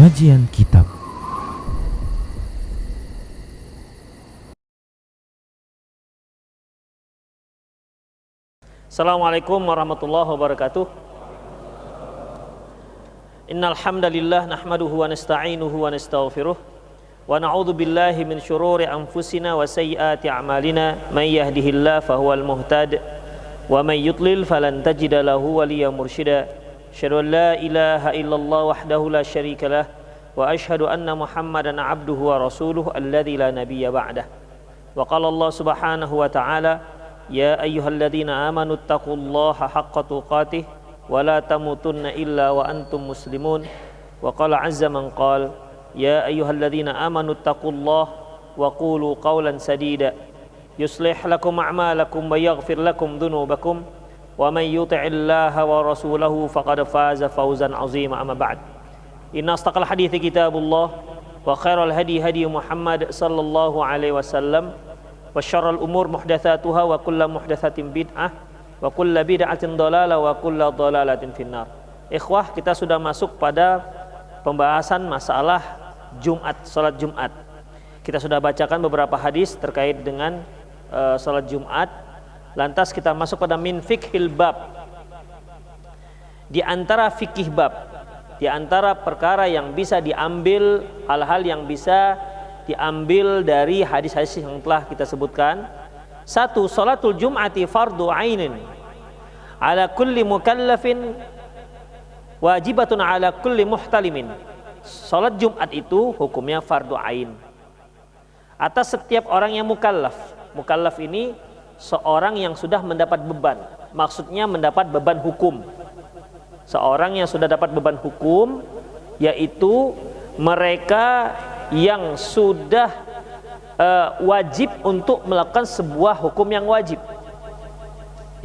Kajian Kitab. Assalamualaikum warahmatullahi wabarakatuh. Innal hamdalillah nahmaduhu wa nasta'inuhu wa nastaghfiruh wa na'udzu billahi min syururi anfusina wa sayyiati a'malina may yahdihillahu fahuwal muhtad wa may yudlil falan tajida lahu waliyyan mursyida. Asyhadu an la ilaha illallah wahdahu la syarika lah wa asyhadu anna Muhammadan 'abduhu wa rasuluhu alladzi la nabiyya ba'dah. Wa qala Allah subhanahu wa ta'ala: Ya ayyuhalladzina amanu taqullaha haqqa tuqatih wa la tamutunna illa wa antum muslimun. Wa qala 'azza man qala: Ya ayyuhalladzina amanu taqullaha wa qulu qawlan sadida yuslih lakum a'malakum wa yaghfir lakum dhunubakum wa man yuti'illaha wa rasulahu faqad faza fawzan 'azima. Amma ba'd. Inna astaqal hadithi kitabullah wa khairal hadi hadi Muhammad sallallahu alaihi wasallam wa syarrul umur muhdatsatuha wa kullu muhdatsatin bid'ah wa kullu bid'atin dhalalah wa kullu dhalalatin finnar. Ikhwah, kita sudah masuk pada pembahasan masalah Jumat, salat Jumat. Kita sudah bacakan beberapa hadis terkait dengan salat Jumat. Lantas kita masuk pada min fikhil bab. Di antara fikih bab, di antara perkara yang bisa diambil, hal-hal yang bisa diambil dari hadis-hadis yang telah kita sebutkan. Satu, salatul Jum'ati fardu ainin ala kulli mukallafin wajibatun ala kulli muhtalimin. Salat Jumat itu hukumnya fardu ain atas setiap orang yang mukallaf. Mukallaf ini seorang yang sudah mendapat beban, maksudnya mendapat beban hukum. Seorang yang sudah dapat beban hukum, yaitu mereka yang sudah wajib untuk melakukan sebuah hukum yang wajib,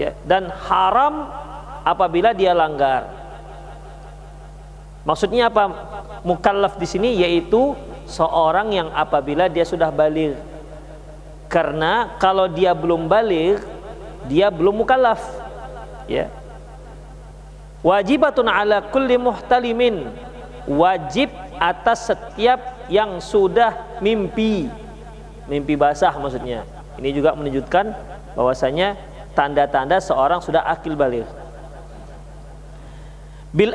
ya, dan haram apabila dia langgar. Maksudnya apa? Mukallaf di sini yaitu seorang yang apabila dia sudah baligh. Karena kalau dia belum baligh, dia belum mukallaf, ya. Wajibatun ala kulli muhtalimin, wajib atas setiap yang sudah mimpi basah maksudnya. Ini juga menunjukkan bahwasanya tanda-tanda seorang sudah akil baligh. Bil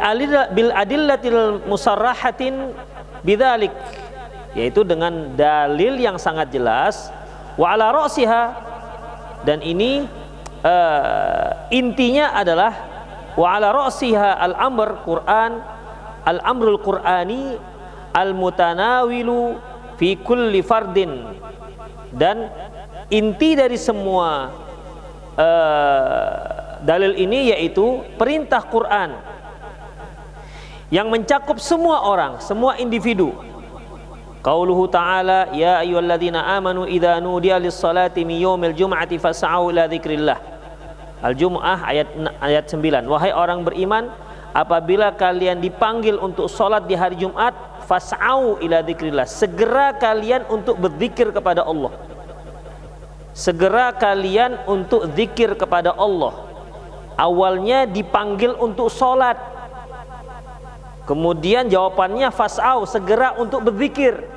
adillatil musarrahatin bidzalik, yaitu dengan dalil yang sangat jelas. Wa ala ra'siha, dan ini intinya adalah wa ala ra'siha al-amr Quran, al-amrul Qur'ani al-mutanawilu fi kulli fardin, dan inti dari semua dalil ini yaitu perintah Quran yang mencakup semua orang, semua individu. Qauluhu ta'ala: Ya ayyuhalladzina amanu idza nudiya lis-salati min yaumil jum'ati fas'au ila dzikrillah. Al-Jumu'ah ayat 9. Wahai orang beriman, apabila kalian dipanggil untuk salat di hari Jumat, fas'au ila dzikrillah, segera kalian untuk berzikir kepada Allah. Segera kalian untuk zikir kepada Allah. Awalnya dipanggil untuk salat, kemudian jawabannya fas'au, segera untuk berzikir.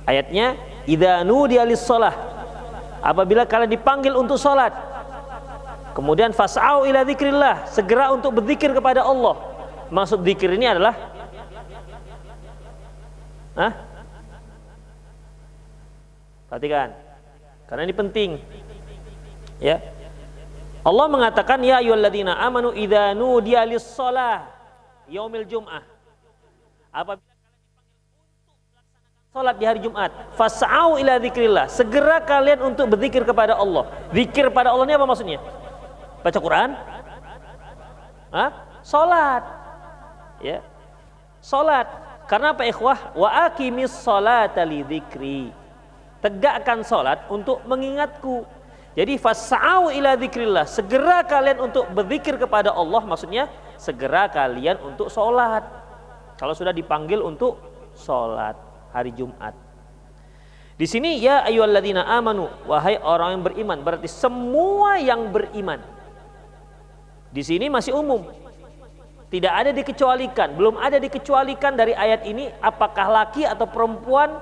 Ayatnya idza nudiya lis-shalah, apabila kalian dipanggil untuk salat, kemudian fas'au ila dzikrillah, segera untuk berzikir kepada Allah. Maksud zikir ini adalah perhatikan, karena ini penting, ya. Allah mengatakan ya ayyuhalladzina amanu idza nudiya lis-shalah yaumil jum'ah, apabila salat di hari Jumat, fas'au ila dzikrillah, segera kalian untuk berzikir kepada Allah. Zikir pada Allah ini apa maksudnya? Baca Quran? Salat. Ya. Salat. Karena apa ikhwah? Wa aqimis salata li dzikri. Tegakkan salat untuk mengingatku. Jadi fas'au ila dzikrillah, segera kalian untuk berzikir kepada Allah, maksudnya segera kalian untuk salat. Kalau sudah dipanggil untuk salat hari Jumat. Di sini ya ayyuhalladzina amanu, wahai orang yang beriman, berarti semua yang beriman. Di sini masih umum. Tidak ada dikecualikan, belum ada dikecualikan dari ayat ini apakah laki atau perempuan,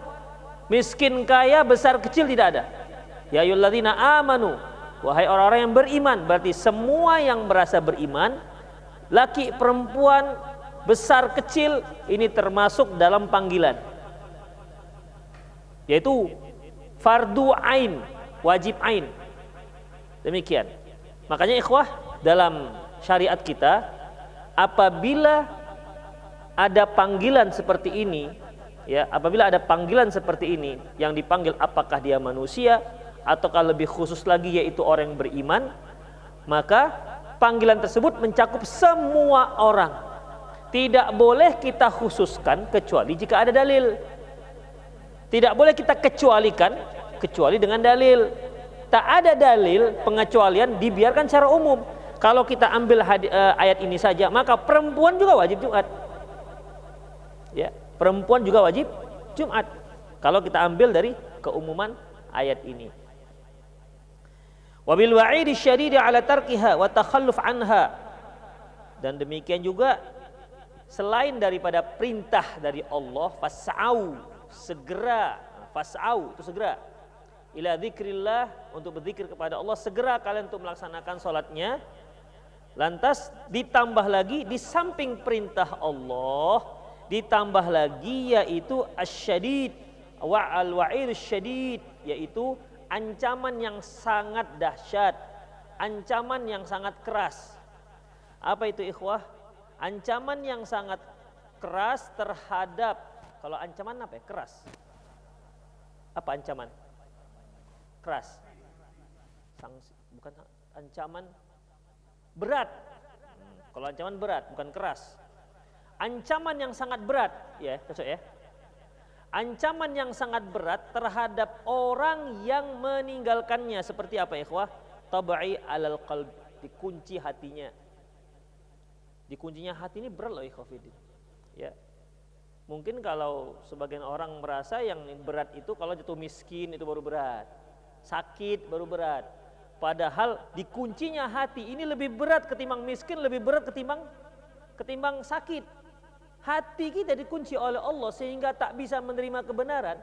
miskin kaya, besar kecil, tidak ada. Ya ayyuhalladzina amanu, wahai orang-orang yang beriman, berarti semua yang berasa beriman, laki perempuan, besar kecil, ini termasuk dalam panggilan, yaitu fardu ain, wajib ain. Demikian. Makanya ikhwah, dalam syariat kita, apabila ada panggilan seperti ini, ya, apabila ada panggilan seperti ini yang dipanggil apakah dia manusia ataukah lebih khusus lagi yaitu orang yang beriman, maka panggilan tersebut mencakup semua orang. Tidak boleh kita khususkan kecuali jika ada dalil. Tidak boleh kita kecualikan kecuali dengan dalil. Tak ada dalil pengecualian dibiarkan secara umum. Kalau kita ambil ayat ini saja, maka perempuan juga wajib Jumat. Ya, perempuan juga wajib Jumat. Kalau kita ambil dari keumuman ayat ini. Wabil wa'idi syadidi ala tarkiha wa takhalluf anha. Dan demikian juga selain daripada perintah dari Allah, fas'au, segera, fas'au itu segera, ila dzikrillah, untuk berzikir kepada Allah, segera kalian untuk melaksanakan sholatnya. Lantas ditambah lagi, di samping perintah Allah, ditambah lagi yaitu asyadid wa al-wa'id syadid, yaitu ancaman yang sangat dahsyat, ancaman yang sangat keras. Apa itu ikhwah? Ancaman yang sangat keras terhadap, kalau ancaman apa ya? Keras. Apa ancaman? Keras. Sanksi, bukan ancaman berat. Kalau ancaman berat, bukan keras. Ancaman yang sangat berat, ya, cocok ya. Ancaman yang sangat berat terhadap orang yang meninggalkannya, seperti apa ikhwah? Tabai alal qalb, dikunci hatinya. Dikuncinya hati ini berat loh ikhwah fiddin. Ya. Mungkin kalau sebagian orang merasa yang berat itu kalau jatuh miskin itu baru berat. Sakit baru berat. Padahal dikuncinya hati ini lebih berat ketimbang miskin, lebih berat ketimbang sakit. Hati kita dikunci oleh Allah sehingga tak bisa menerima kebenaran,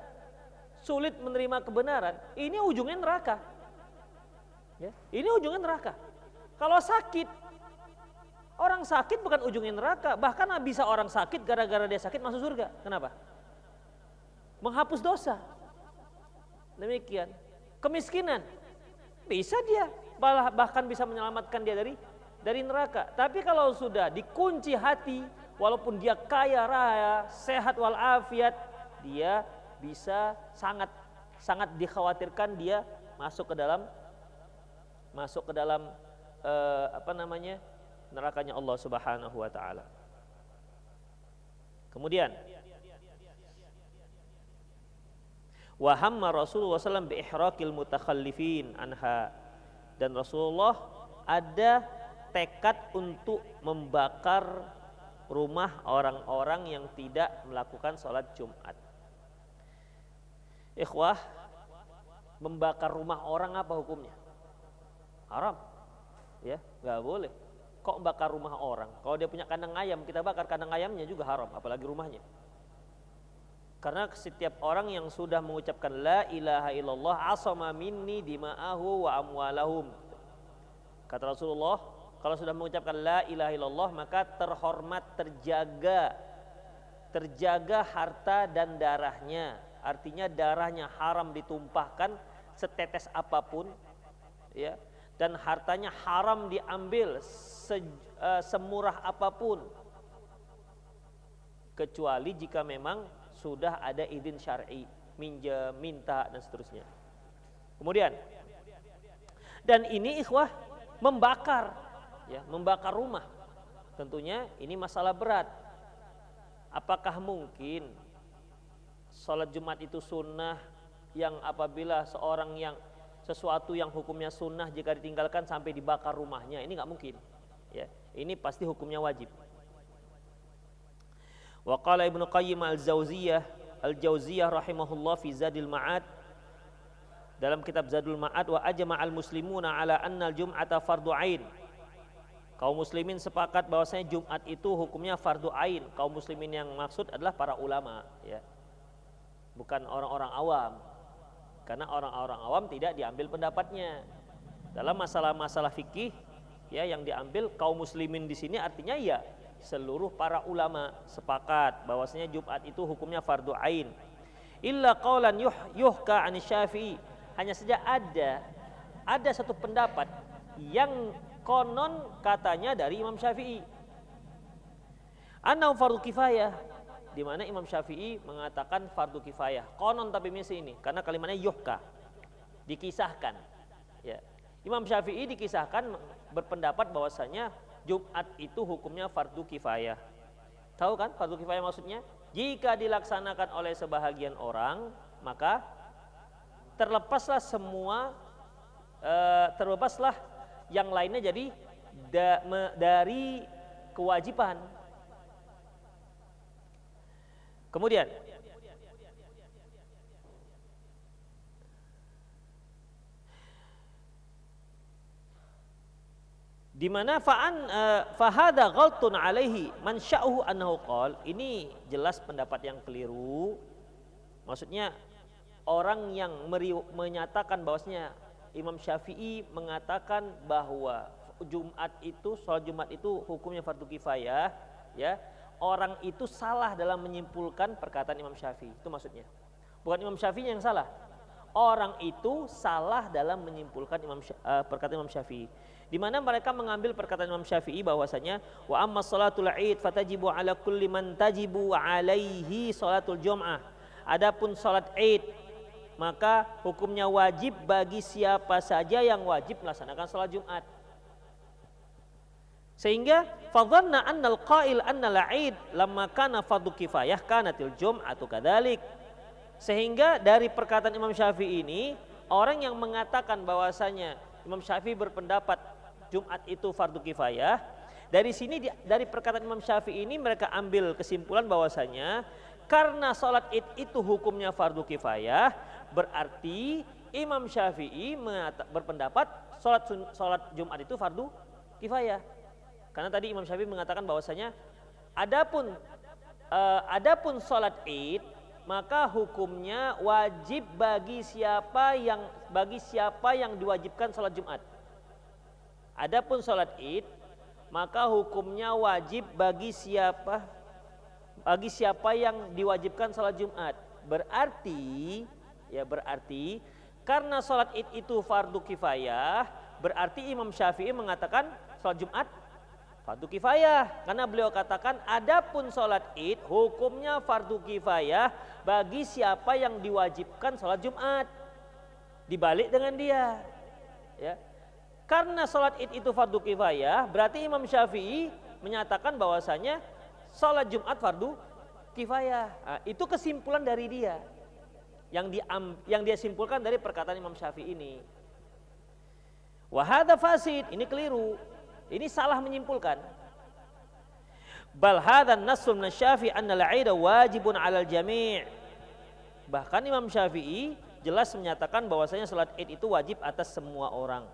sulit menerima kebenaran. Ini ujungnya neraka. Ya, ini ujungnya neraka. Kalau sakit, orang sakit bukan ujungnya neraka. Bahkan bisa orang sakit gara-gara dia sakit masuk surga. Kenapa? Menghapus dosa. Demikian. Kemiskinan, bisa dia bahkan bisa menyelamatkan dia dari neraka. Tapi kalau sudah dikunci hati, walaupun dia kaya raya, sehat walafiat, dia bisa sangat dikhawatirkan dia masuk ke dalam nerakanya Allah Subhanahu wa taala. Kemudian wa hamma Rasulullah SAW bi ihraqil mutakhallifin anha, dan Rasulullah ada tekad untuk membakar rumah orang-orang yang tidak melakukan sholat Jumat. Ikhwah, membakar rumah orang apa hukumnya? Haram, ya, nggak boleh. Kok bakar rumah orang? Kalau dia punya kandang ayam, kita bakar kandang ayamnya juga haram, apalagi rumahnya. Karena setiap orang yang sudah mengucapkan la ilaha illallah asama minni dima'ahu wa amwalahum. Kata Rasulullah, kalau sudah mengucapkan la ilaha illallah maka terhormat, terjaga harta dan darahnya. Artinya darahnya haram ditumpahkan setetes apapun, ya, dan hartanya haram diambil semurah apapun, kecuali jika memang sudah ada izin syar'i, minjam, minta dan seterusnya. Kemudian, dan ini ikhwah membakar rumah. Tentunya ini masalah berat. Apakah mungkin sholat Jumat itu sunnah yang apabila sesuatu yang hukumnya sunnah jika ditinggalkan sampai dibakar rumahnya? Ini nggak mungkin. Ya, ini pasti hukumnya wajib. Wa qala Ibnu Qayyim al-Jauziyah rahimahullah fi Zadil Ma'ad, dalam kitab Zadul Ma'ad, wa ajma'al muslimuna ala anna al-jum'ata fardu ain. Kaum muslimin sepakat bahwasanya Jumat itu hukumnya fardu ain. Kaum muslimin yang maksud adalah para ulama, ya. Bukan orang-orang awam. Karena orang-orang awam tidak diambil pendapatnya. Dalam masalah-masalah fikih, ya, yang diambil kaum muslimin di sini artinya ya seluruh para ulama sepakat bahwasanya Jumat itu hukumnya fardu ain. Illa qaulan yuhka 'an Syafi'i. Hanya saja ada satu pendapat yang konon katanya dari Imam Syafi'i. Annahu fardu kifayah, di mana Imam Syafi'i mengatakan fardu kifayah. Konon tapi misi ini karena kalimatnya yuhka, dikisahkan. Ya. Imam Syafi'i dikisahkan berpendapat bahwasanya Jumat itu hukumnya fardu kifayah. Tahu kan fardu kifayah maksudnya? Jika dilaksanakan oleh sebahagian orang, maka terlepaslah yang lainnya jadi dari kewajiban. Kemudian di mana fahada ghaltun alaihi man sya'uhu annahu qol. Ini jelas pendapat yang keliru. Maksudnya orang yang menyatakan bahwasanya Imam Syafi'i mengatakan bahwa sholat Jumat itu hukumnya fardu kifayah, ya. Orang itu salah dalam menyimpulkan perkataan Imam Syafi'i. Itu maksudnya. Bukan Imam Syafi'i yang salah. Orang itu salah dalam menyimpulkan perkataan Imam Syafi'i. Di mana mereka mengambil perkataan Imam Syafi'i bahwasanya wa amma salatul Id fatajibu ala kulli man tajibu alaihi salatul Jum'ah. Adapun salat Id maka hukumnya wajib bagi siapa saja yang wajib melaksanakan salat Jumat. Sehingga fadhanna annal qail annal Id lamma kana fardhu kifayah kanatil Jum'atu kadzalik. Sehingga dari perkataan Imam Syafi'i ini, orang yang mengatakan bahwasanya Imam Syafi'i berpendapat Jumat itu fardu kifayah, dari sini dari perkataan Imam Syafi'i ini mereka ambil kesimpulan bahwasanya karena sholat Id itu hukumnya fardu kifayah, berarti Imam Syafi'i berpendapat sholat Jumat itu fardu kifayah. Karena tadi Imam Syafi'i mengatakan bahwasanya adapun sholat Id maka hukumnya wajib bagi siapa yang diwajibkan sholat Jumat. Adapun sholat Id maka hukumnya wajib bagi siapa yang diwajibkan sholat Jumat. Berarti karena sholat Id itu fardu kifayah, berarti Imam Syafi'i mengatakan sholat Jumat fardu kifayah, karena beliau katakan adapun sholat Id hukumnya fardu kifayah bagi siapa yang diwajibkan sholat Jumat. Dibalik dengan dia, ya. Karena sholat Id itu fardu kifayah, berarti Imam Syafi'i menyatakan bahwasanya sholat Jumat fardu kifayah. Nah, itu kesimpulan dari dia yang dia simpulkan dari perkataan Imam Syafi'i ini. Wa hadza fasid, ini keliru. Ini salah menyimpulkan. Bal hadza an-nassu min Syafi'i anna al-'ida wajibun 'alal jami'. Bahkan Imam Syafi'i jelas menyatakan bahwasanya salat Id itu wajib atas semua orang.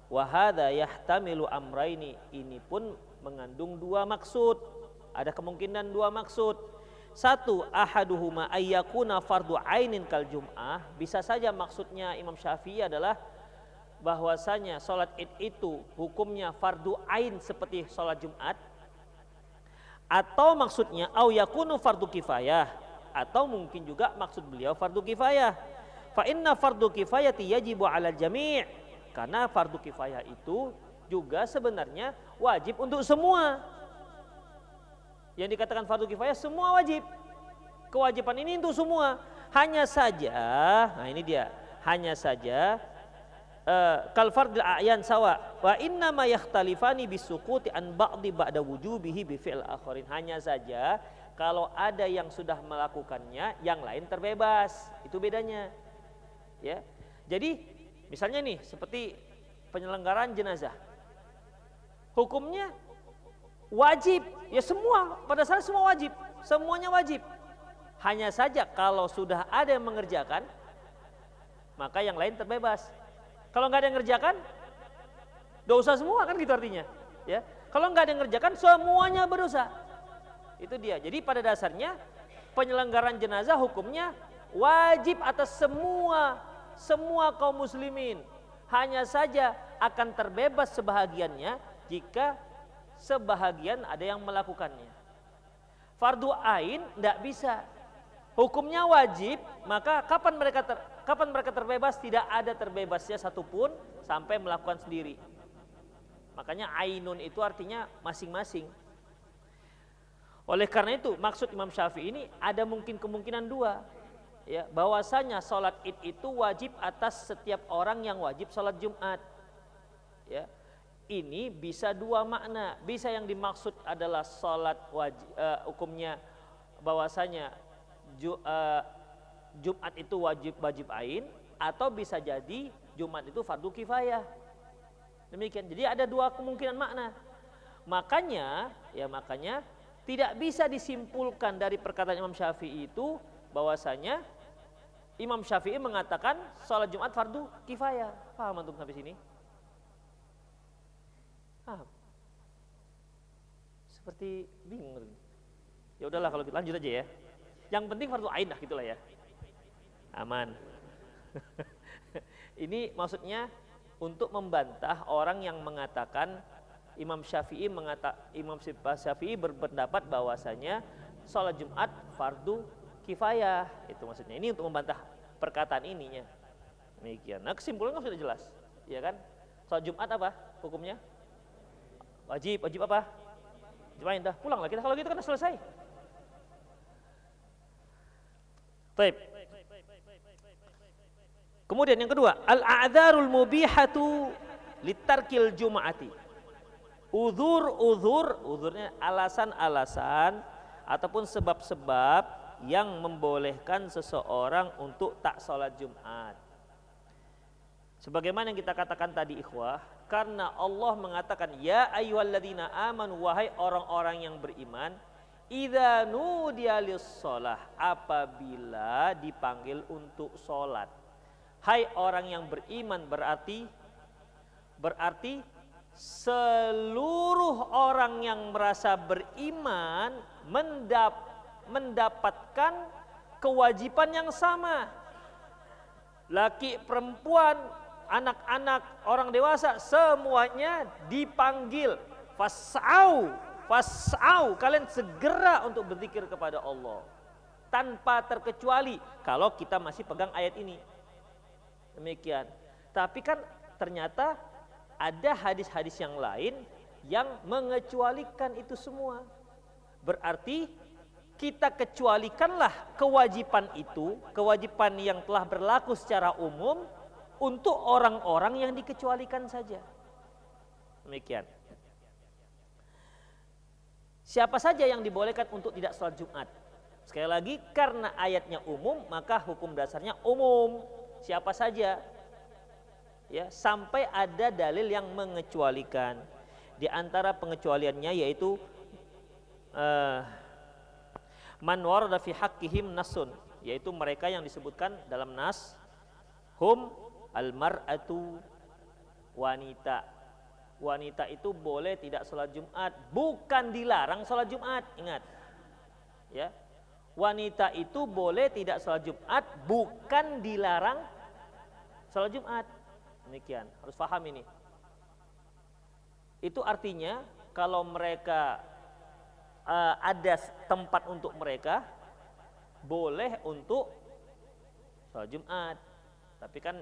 Wa hadza yahtamilu amraini. Ini pun mengandung dua maksud. Ada kemungkinan dua maksud. Satu, ahaduhuma ayyakuna fardu ainin kal jum'ah. Bisa saja maksudnya Imam Syafi'i adalah bahwasanya sholat Id itu hukumnya fardu ain seperti sholat Jumat, atau maksudnya au yakunu fardu kifayah, atau mungkin juga maksud beliau fardu kifayah. Fa inna fardu kifayati yajibu 'alal jami', karena fardu kifayah itu juga sebenarnya wajib untuk semua. Yang dikatakan fardu kifayah semua wajib. Kewajiban ini untuk semua. Hanya saja, nah ini dia, hanya saja kal fardil a'yan sawa wa inna ma yakhtalifani bisuquti an ba'di ba'da wujubihi bi fi'l akharin. Hanya saja kalau ada yang sudah melakukannya, yang lain terbebas. Itu bedanya. Ya. Jadi misalnya nih seperti penyelenggaraan jenazah. Hukumnya wajib, ya semua, pada saat semua wajib, semuanya wajib. Hanya saja kalau sudah ada yang mengerjakan, maka yang lain terbebas. Kalau nggak ada yang ngerjakan, dosa semua kan gitu artinya, ya. Kalau nggak ada yang ngerjakan, semuanya berdosa. Itu dia. Jadi pada dasarnya penyelenggaraan jenazah hukumnya wajib atas semua kaum muslimin. Hanya saja akan terbebas sebahagiannya jika sebahagian ada yang melakukannya. Fardu ain tidak bisa. Hukumnya wajib, maka kapan mereka terbebas? Tidak ada terbebasnya satupun sampai melakukan sendiri. Makanya ainun itu artinya masing-masing. Oleh karena itu maksud Imam Syafi'i ini ada kemungkinan dua, ya, bahwasanya sholat id itu wajib atas setiap orang yang wajib sholat Jumat. Ya, ini bisa dua makna. Bisa yang dimaksud adalah sholat wajib, hukumnya bahwasanya Jumat itu wajib ain, atau bisa jadi Jumat itu fardu kifayah. Demikian. Jadi ada dua kemungkinan makna. Makanya tidak bisa disimpulkan dari perkataan Imam Syafi'i itu bahwasanya Imam Syafi'i mengatakan sholat Jumat fardu kifayah. Paham antum sampai sini? Paham? Seperti bingung. Ya udahlah kalau gitu lanjut aja ya. Yang penting fardu ain lah gitulah ya. Aman. Ini maksudnya untuk membantah orang yang mengatakan Imam Syafi'i berpendapat bahwasanya sholat Jumat fardu kifayah. Itu maksudnya. Ini untuk membantah perkataan ininya. Demikian. Nah, kesimpulannya sudah jelas, ya kan? Sholat Jumat apa hukumnya? Wajib apa? Jumain dah. Pulanglah kita kalau gitu kan selesai. Baik. Kemudian yang kedua, al-a'dzarul mubihatu litarkil jum'ati. Uzurnya alasan-alasan ataupun sebab-sebab yang membolehkan seseorang untuk tak sholat Jumat. Sebagaimana yang kita katakan tadi ikhwah, karena Allah mengatakan ya ayyuhalladzina amanu, wahai orang-orang yang beriman, idza nudiya lis-shalah, apabila dipanggil untuk sholat. Hai orang yang beriman, berarti seluruh orang yang merasa beriman mendapatkan kewajiban yang sama. Laki, perempuan, anak-anak, orang dewasa, semuanya dipanggil. Fas'au, kalian segera untuk berzikir kepada Allah. Tanpa terkecuali kalau kita masih pegang ayat ini. Demikian. Tapi kan ternyata ada hadis-hadis yang lain yang mengecualikan itu semua. Berarti kita kecualikanlah kewajiban itu, kewajiban yang telah berlaku secara umum untuk orang-orang yang dikecualikan saja. Demikian. Siapa saja yang dibolehkan untuk tidak sholat Jumat? Sekali lagi, karena ayatnya umum, maka hukum dasarnya umum. Siapa saja? Ya, sampai ada dalil yang mengecualikan. Di antara pengecualiannya yaitu man warada fi haqqihim nasun, yaitu mereka yang disebutkan dalam nas, hum al-mar'atu, wanita. Wanita itu boleh tidak sholat Jumat, bukan dilarang sholat Jumat. Ingat, ya, wanita itu boleh tidak sholat Jumat, bukan dilarang sholat Jumat. Demikian, harus paham ini. Itu artinya kalau mereka ada tempat untuk mereka, boleh untuk sholat Jumat. Tapi kan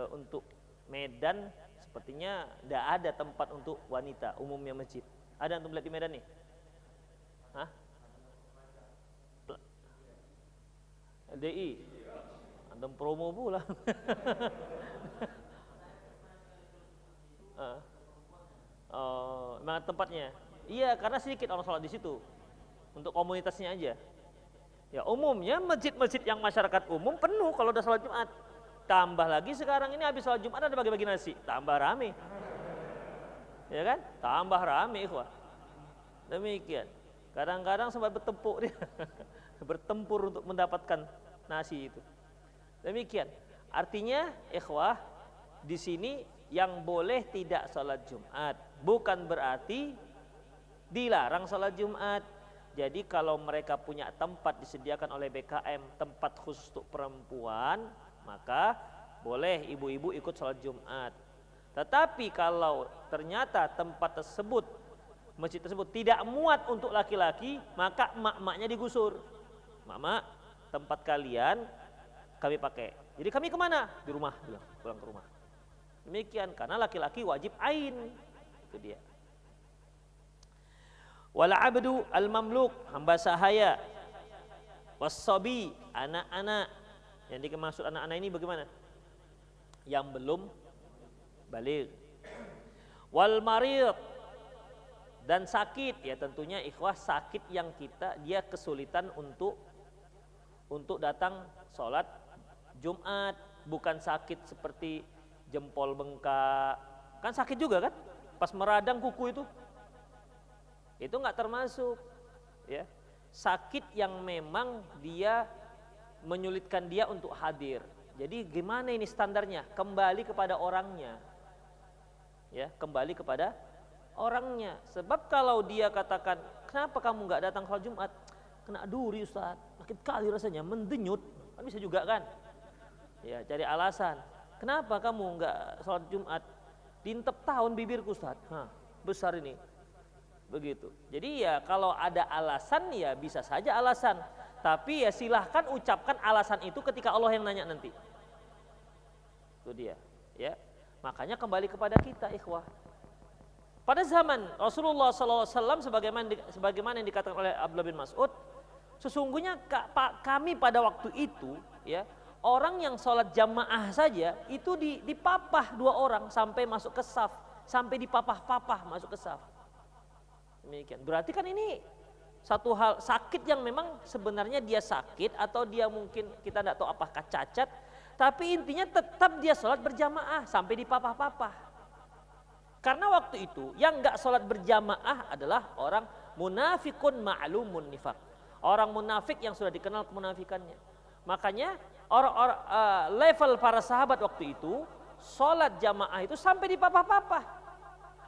untuk Medan sepertinya tidak ada tempat untuk wanita, umumnya masjid. Ada untuk melihat di Medan nih? Hah? LDI? Antum promo pula. Mana tempatnya? Iya, karena sedikit orang sholat di situ. Untuk komunitasnya aja. Ya, umumnya masjid-masjid yang masyarakat umum penuh kalau udah sholat Jumat. Tambah lagi sekarang ini habis sholat Jumat ada bagi-bagi nasi, tambah rame. Ya kan? Tambah rame, ikhwah. Demikian. Kadang-kadang sempat bertempur dia. Bertempur untuk mendapatkan nasi itu. Demikian. Artinya, ikhwah, di sini yang boleh tidak sholat Jumat bukan berarti dilarang sholat Jumat. Jadi kalau mereka punya tempat disediakan oleh BKM, tempat khusus untuk perempuan, maka boleh ibu-ibu ikut sholat Jumat. Tetapi kalau ternyata tempat tersebut, masjid tersebut tidak muat untuk laki-laki, maka mak-maknya digusur. Mak-mak, tempat kalian kami pakai. Jadi kami kemana? Di rumah, pulang ke rumah. Demikian, karena laki-laki wajib ain. Itu dia. Wal abdu al mamluk, hamba sahaya. Wassabi, anak-anak. Yang dimaksud anak-anak ini bagaimana? Yang belum baligh. Wal marid, dan sakit, ya tentunya ikhwah, sakit yang dia kesulitan untuk datang sholat Jumat, bukan sakit seperti jempol bengkak, kan sakit juga kan, pas meradang kuku itu nggak termasuk, ya. Sakit yang memang dia menyulitkan dia untuk hadir. Jadi gimana ini standarnya? Kembali kepada orangnya, ya, kembali kepada orangnya. Sebab kalau dia katakan, kenapa kamu nggak datang sholat Jumat? Kena duri Ustaz, sakit kali rasanya, mendenyut, kan bisa juga kan? Ya, cari alasan. Kenapa kamu nggak sholat Jumat? Diintep tahun bibirku Ustaz, besar ini. Begitu. Jadi ya kalau ada alasan ya bisa saja alasan. Tapi ya silahkan ucapkan alasan itu ketika Allah yang nanya nanti. Itu dia. Ya, makanya kembali kepada kita, ikhwah. Pada zaman Rasulullah SAW sebagaimana yang dikatakan oleh Abdullah bin Mas'ud, sesungguhnya kami pada waktu itu, ya, orang yang sholat jamaah saja itu dipapah 2 orang sampai masuk ke saf, sampai dipapah-papah masuk ke saf. Demikian. Berarti kan ini satu hal sakit yang memang sebenarnya dia sakit atau dia mungkin kita tidak tahu apakah cacat, tapi intinya tetap dia sholat berjamaah sampai dipapah-papah. Karena waktu itu yang nggak sholat berjamaah adalah orang munafikun ma'lumun nifaq, orang munafik yang sudah dikenal kemunafikannya. Makanya orang-orang level para sahabat waktu itu sholat jamaah itu sampai dipapah-papah,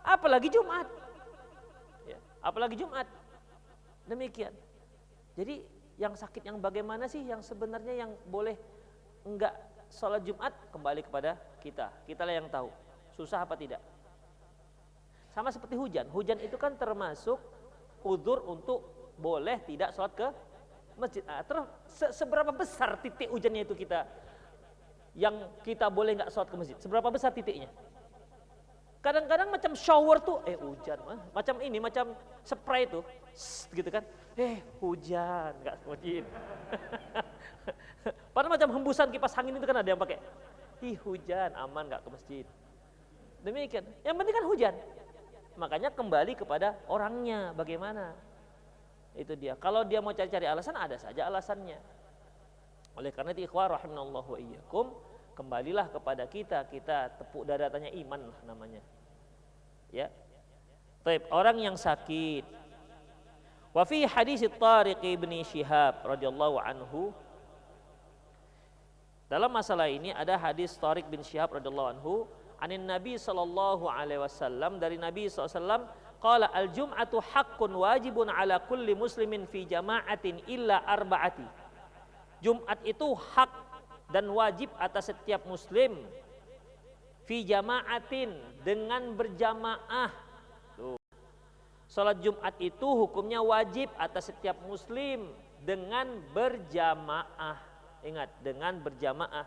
apalagi Jumat, ya, apalagi Jumat. Demikian. Jadi yang sakit yang bagaimana sih yang sebenarnya yang boleh enggak sholat Jumat, kembali kepada kita lah yang tahu susah apa tidak. Sama seperti hujan itu kan termasuk udzur untuk boleh tidak sholat ke masjid. Terus seberapa besar titik hujannya itu yang kita boleh nggak sholat ke masjid, seberapa besar titiknya? Kadang-kadang macam shower tuh, hujan, macam ini, macam spray tuh, gitu kan, hujan, nggak ke masjid. Padahal macam hembusan kipas angin itu kan ada yang pakai, hujan, aman nggak ke masjid. Demikian, yang penting kan hujan. Makanya kembali kepada orangnya, bagaimana? Itu dia. Kalau dia mau cari-cari alasan, ada saja alasannya. Oleh karena itu, ikhwah rahimanallahu wa iyyakum, kembalilah kepada kita tepuk dada tanya iman lah namanya. Ya. Taib, orang yang sakit. Wa fi hadis Tariq bin Syihab radhiyallahu anhu. Dalam masalah ini ada hadis Tariq bin Syihab radhiyallahu anhu, anin Nabi sallallahu alaihi wasallam, dari Nabi sallallahu alaihi wasallam, qala al-jum'atu haqqun wajibun ala kulli muslimin fi jama'atin illa arba'ati. Jumat itu hak dan wajib atas setiap muslim fi jama'atin, dengan berjamaah. Tuh. Salat Jumat itu hukumnya wajib atas setiap muslim dengan berjamaah. Ingat, dengan berjamaah.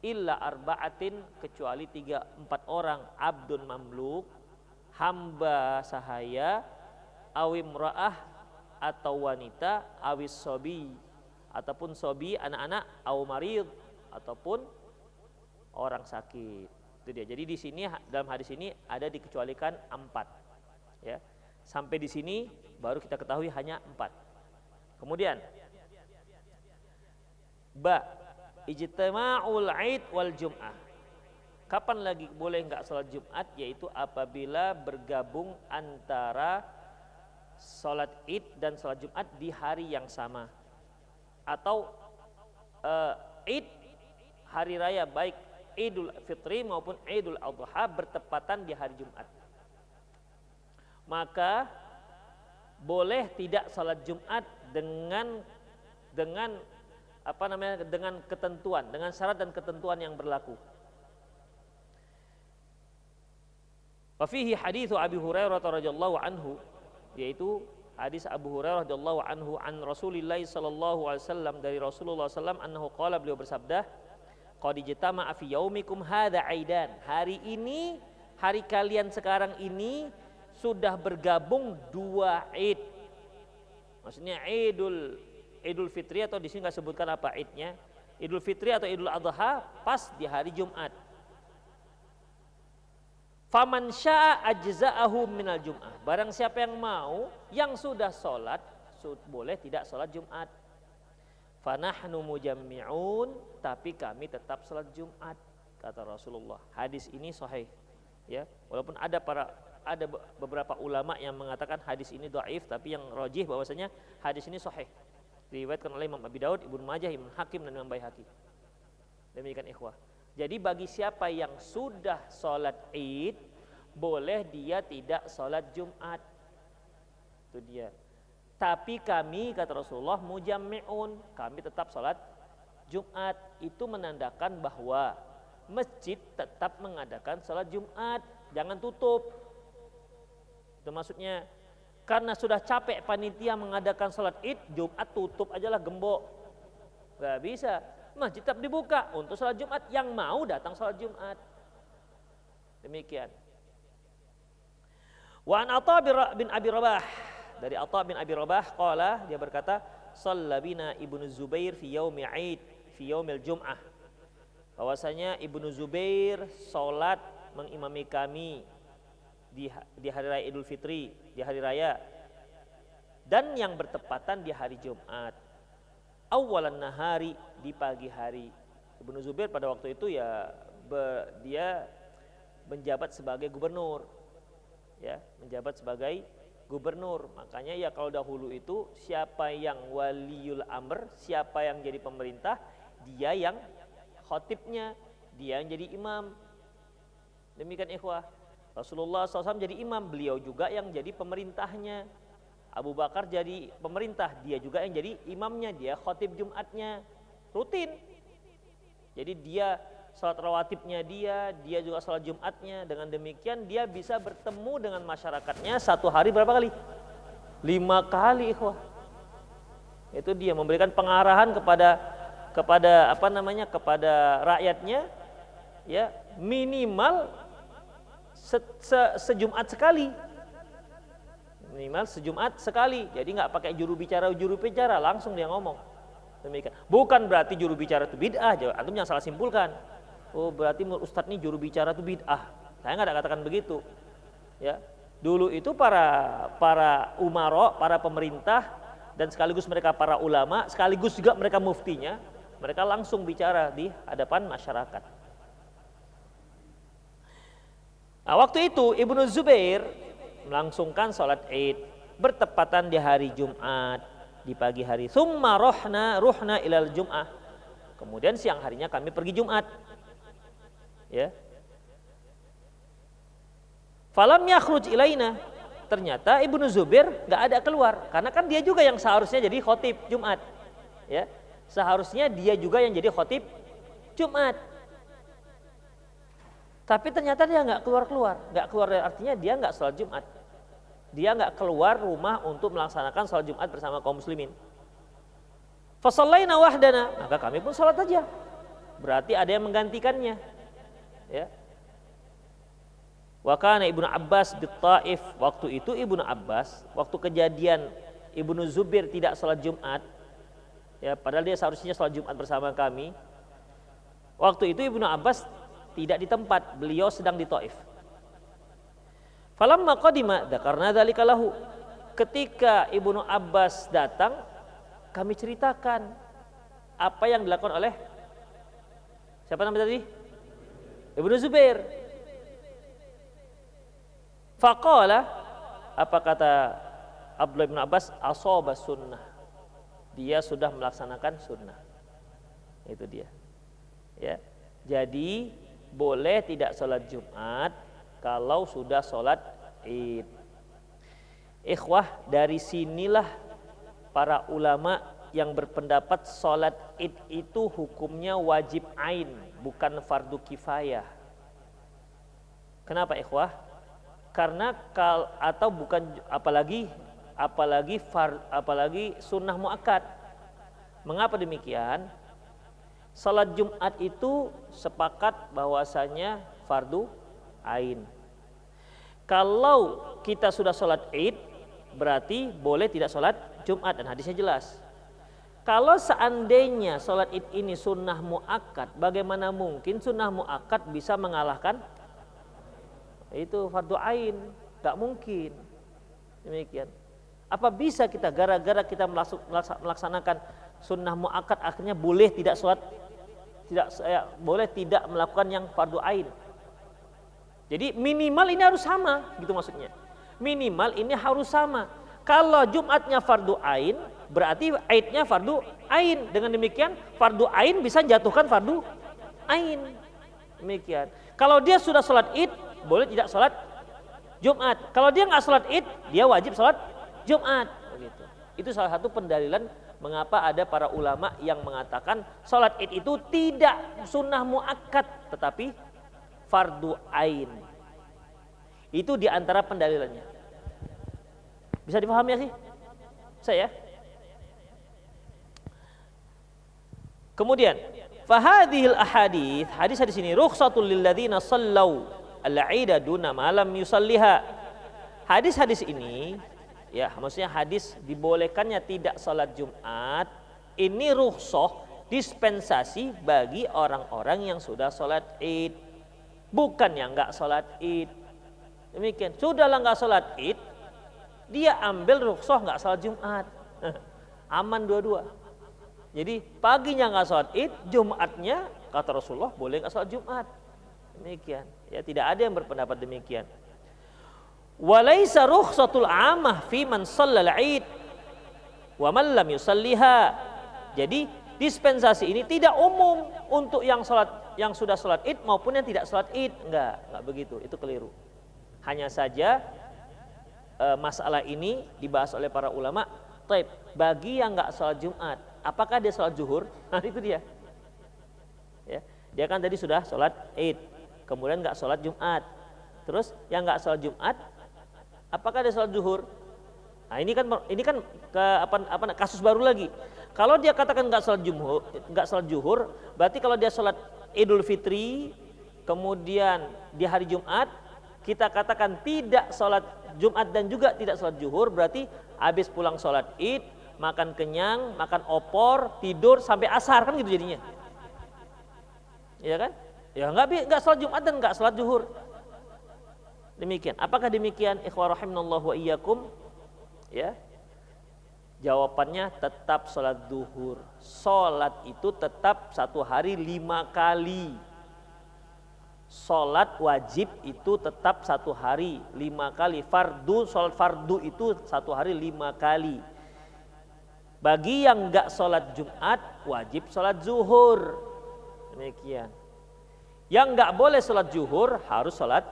Illa arba'atin, kecuali 3-4 orang, abdun mamluk, hamba sahaya, awimra'ah atau wanita, awis sobi ataupun sobi anak-anak, aw marid ataupun orang sakit. Itu dia. Jadi di sini dalam hadis ini ada dikecualikan 4. Ya. Sampai di sini baru kita ketahui hanya 4. Kemudian ijtima'ul Aid wal Jum'ah. Kapan lagi boleh enggak sholat Jumat? Yaitu apabila bergabung antara sholat Id dan sholat Jumat di hari yang sama. Atau Id, hari raya, baik Idul Fitri maupun Idul Adha, bertepatan di hari Jumat. Maka boleh tidak sholat Jumat dengan dengan ketentuan, dengan syarat dan ketentuan yang berlaku. Wa fihi hadits Abi Hurairah radhiyallahu anhu, yaitu hadis Abu Hurairah radhiyallahu anhu an Rasulillah sallallahu alaihi wasallam, dari Rasulullah sallallahu annahu qala, beliau bersabda, qad ijtama'a fi yaumikum hadza aidan, hari ini, hari kalian sekarang ini sudah bergabung dua id. Maksudnya Idul Fitri, atau di sini nggak sebutkan apa idnya, Idul Fitri atau Idul Adha pas di hari Jumat. Faman syaa ajza'ahu minal Jum'ah, barang siapa yang mau, yang sudah sholat, boleh tidak sholat Jumat. Fanahnu mujammi'un, tapi kami tetap sholat Jumat, kata Rasulullah. Hadis ini sahih, ya, walaupun ada beberapa ulama yang mengatakan hadis ini dhaif, tapi yang rajih bahwasanya hadis ini sahih, diriwayatkan oleh Imam Abi Daud, Ibnu Majah, Imam Hakim, dan Imam Baihaqi. Demikian ikhwah. Jadi bagi siapa yang sudah sholat Id, boleh dia tidak sholat Jumat. Itu dia. Tapi kami, kata Rasulullah, mujammi'un, kami tetap sholat Jumat. Itu menandakan bahwa masjid tetap mengadakan sholat Jumat, jangan tutup. Itu maksudnya. Karena sudah capek panitia mengadakan sholat Id, Jumat tutup aja lah, gembok. Gak bisa. Masjid tetap dibuka untuk sholat Jumat, yang mau datang sholat Jumat. Demikian. Wa an Atha bin Abi Rabah, dari Atha bin Abi Rabah qala, dia berkata, shalla bina Ibnu Zubair fi yaumi Id fi yaumil Jum'ah. Bahwasanya Ibnu Zubair sholat mengimami kami di hari raya Idul Fitri, di hari raya, dan yang bertepatan di hari Jumat. Awalan nahari, di pagi hari. Ibnu Zubair pada waktu itu ya dia menjabat sebagai gubernur, ya, menjabat sebagai gubernur. Makanya ya kalau dahulu itu siapa yang waliul amr, siapa yang jadi pemerintah, dia yang khotibnya, dia yang jadi imam. Demikian ikhwah. Rasulullah SAW jadi imam, beliau juga yang jadi pemerintahnya. Abu Bakar jadi pemerintah, dia juga yang jadi imamnya, dia khotib Jumatnya, rutin. Jadi dia sholat rawatibnya, dia juga sholat Jumatnya. Dengan demikian dia bisa bertemu dengan masyarakatnya satu hari berapa kali? 5 kali, ikhwah. Itu dia memberikan pengarahan kepada rakyatnya, ya, minimal sejumat sekali, minimal sejumat sekali. Jadi nggak pakai juru bicara, langsung dia ngomong. Demikian. Bukan berarti juru bicara itu bid'ah, antum jangan salah simpulkan. Oh berarti menurut Ustadz ini juru bicara itu bid'ah. Saya nggak ada katakan begitu. Ya, dulu itu para umaro, para pemerintah, dan sekaligus mereka para ulama, sekaligus juga mereka muftinya, mereka langsung bicara di hadapan masyarakat. Nah, waktu itu Ibnu Zubair melangsungkan sholat Id bertepatan di hari Jumat di pagi hari. Summa ruhna ilal Jum'ah. Kemudian siang harinya kami pergi Jumat. Ya. Falam yakhruj ilaina. Ternyata Ibnu Zubair enggak ada keluar, karena kan dia juga yang seharusnya jadi khotib Jumat. Ya. Seharusnya dia juga yang jadi khotib Jumat. Tapi ternyata dia nggak keluar, artinya dia nggak sholat Jumat. Dia nggak keluar rumah untuk melaksanakan sholat Jumat bersama kaum muslimin. Fasallaina wahdana, maka kami pun sholat aja. Berarti ada yang menggantikannya. Ya. Wa kana Ibnu Abbas di Taif, waktu itu Ibnu Abbas, waktu kejadian Ibnu Zubair tidak sholat Jumat, ya, padahal dia seharusnya sholat Jumat bersama kami. Waktu itu Ibnu Abbas tidak di tempat, beliau sedang di Taif. Falamma qadima dzakarna dzalika lahu. Ketika Ibnu Abbas datang, kami ceritakan apa yang dilakukan oleh siapa namanya tadi? Ibnu Zubair. Faqala, apa kata Abdullah bin Abbas? Ashaba sunnah. Dia sudah melaksanakan sunnah. Itu dia. Ya. Jadi boleh tidak sholat Jumat kalau sudah sholat Id. Ikhwah, dari sinilah para ulama yang berpendapat sholat id itu hukumnya wajib ain, bukan fardu kifayah. Kenapa ikhwah? Karena atau bukan apalagi sunnah muakkad. Mengapa demikian? Salat Jumat itu sepakat bahwasanya fardu ain. Kalau kita sudah salat id, berarti boleh tidak salat Jumat, dan hadisnya jelas. Kalau seandainya salat id ini sunnah muakkad, bagaimana mungkin sunnah muakkad bisa mengalahkan itu fardu ain? Gak mungkin. Demikian. Apa bisa kita gara-gara kita melaksanakan sunnah muakkad akhirnya boleh tidak sholat, boleh tidak melakukan yang fardu ain? Jadi minimal ini harus sama, gitu maksudnya. Minimal ini harus sama. Kalau Jumatnya fardu ain, berarti aidnya fardu ain. Dengan demikian fardu ain bisa jatuhkan fardu ain. Demikian. Kalau dia sudah sholat id, boleh tidak sholat Jumat. Kalau dia nggak sholat id, dia wajib sholat Jumat. Begitu. Itu salah satu pendalilan mengapa ada para ulama yang mengatakan sholat id itu tidak sunnah muakkad, tetapi fardu ain. Itu diantara pendalilannya. Bisa dipahami ya sih? Saya. Kemudian, fahadhil ahadits, hadis-hadis ini rukhsatul lil ladzina sallau al-'ida duna ma lam yusalliha. Hadis-hadis ini, ya maksudnya hadis dibolehkannya tidak salat Jumat, ini rukhsah, dispensasi bagi orang-orang yang sudah salat id, bukan yang enggak salat id. Demikian, sudahlah enggak salat id, dia ambil rukhsah enggak salat Jumat. Aman dua-dua. Jadi paginya enggak salat id, Jumatnya kata Rasulullah boleh enggak salat Jumat. Demikian. Ya, tidak ada yang berpendapat demikian. Walaisa rukhsatul 'amah fi man shallal 'id wa man lam yusalliha. Jadi dispensasi ini tidak umum untuk yang sudah salat id maupun yang tidak salat id. Enggak begitu. Itu keliru. Hanya saja masalah ini dibahas oleh para ulama. Taib, bagi yang enggak salat Jumat, apakah dia salat zuhur? Nah, itu dia. Ya, dia kan tadi sudah salat id, kemudian enggak salat Jumat. Terus yang enggak salat Jumat, apakah dia salat zuhur? Nah, ini kan kasus baru lagi. Kalau dia katakan enggak salat zuhur, berarti kalau dia salat Idul Fitri, kemudian di hari Jumat, kita katakan tidak salat Jumat dan juga tidak salat zuhur, berarti habis pulang salat id, makan kenyang, makan opor, tidur sampai asar, kan gitu jadinya. Iya kan? Ya enggak salat Jumat dan enggak salat zuhur. Demikian. Apakah demikian? Ikhwah rahimanallahu wa iyyakum. Ya. Jawabannya tetap salat zuhur. Salat itu tetap satu hari 5 kali. Salat wajib itu tetap satu hari 5 kali. Salat fardu itu satu hari 5 kali. Bagi yang enggak salat Jumat, wajib salat zuhur. Demikian. Yang enggak boleh salat zuhur harus salat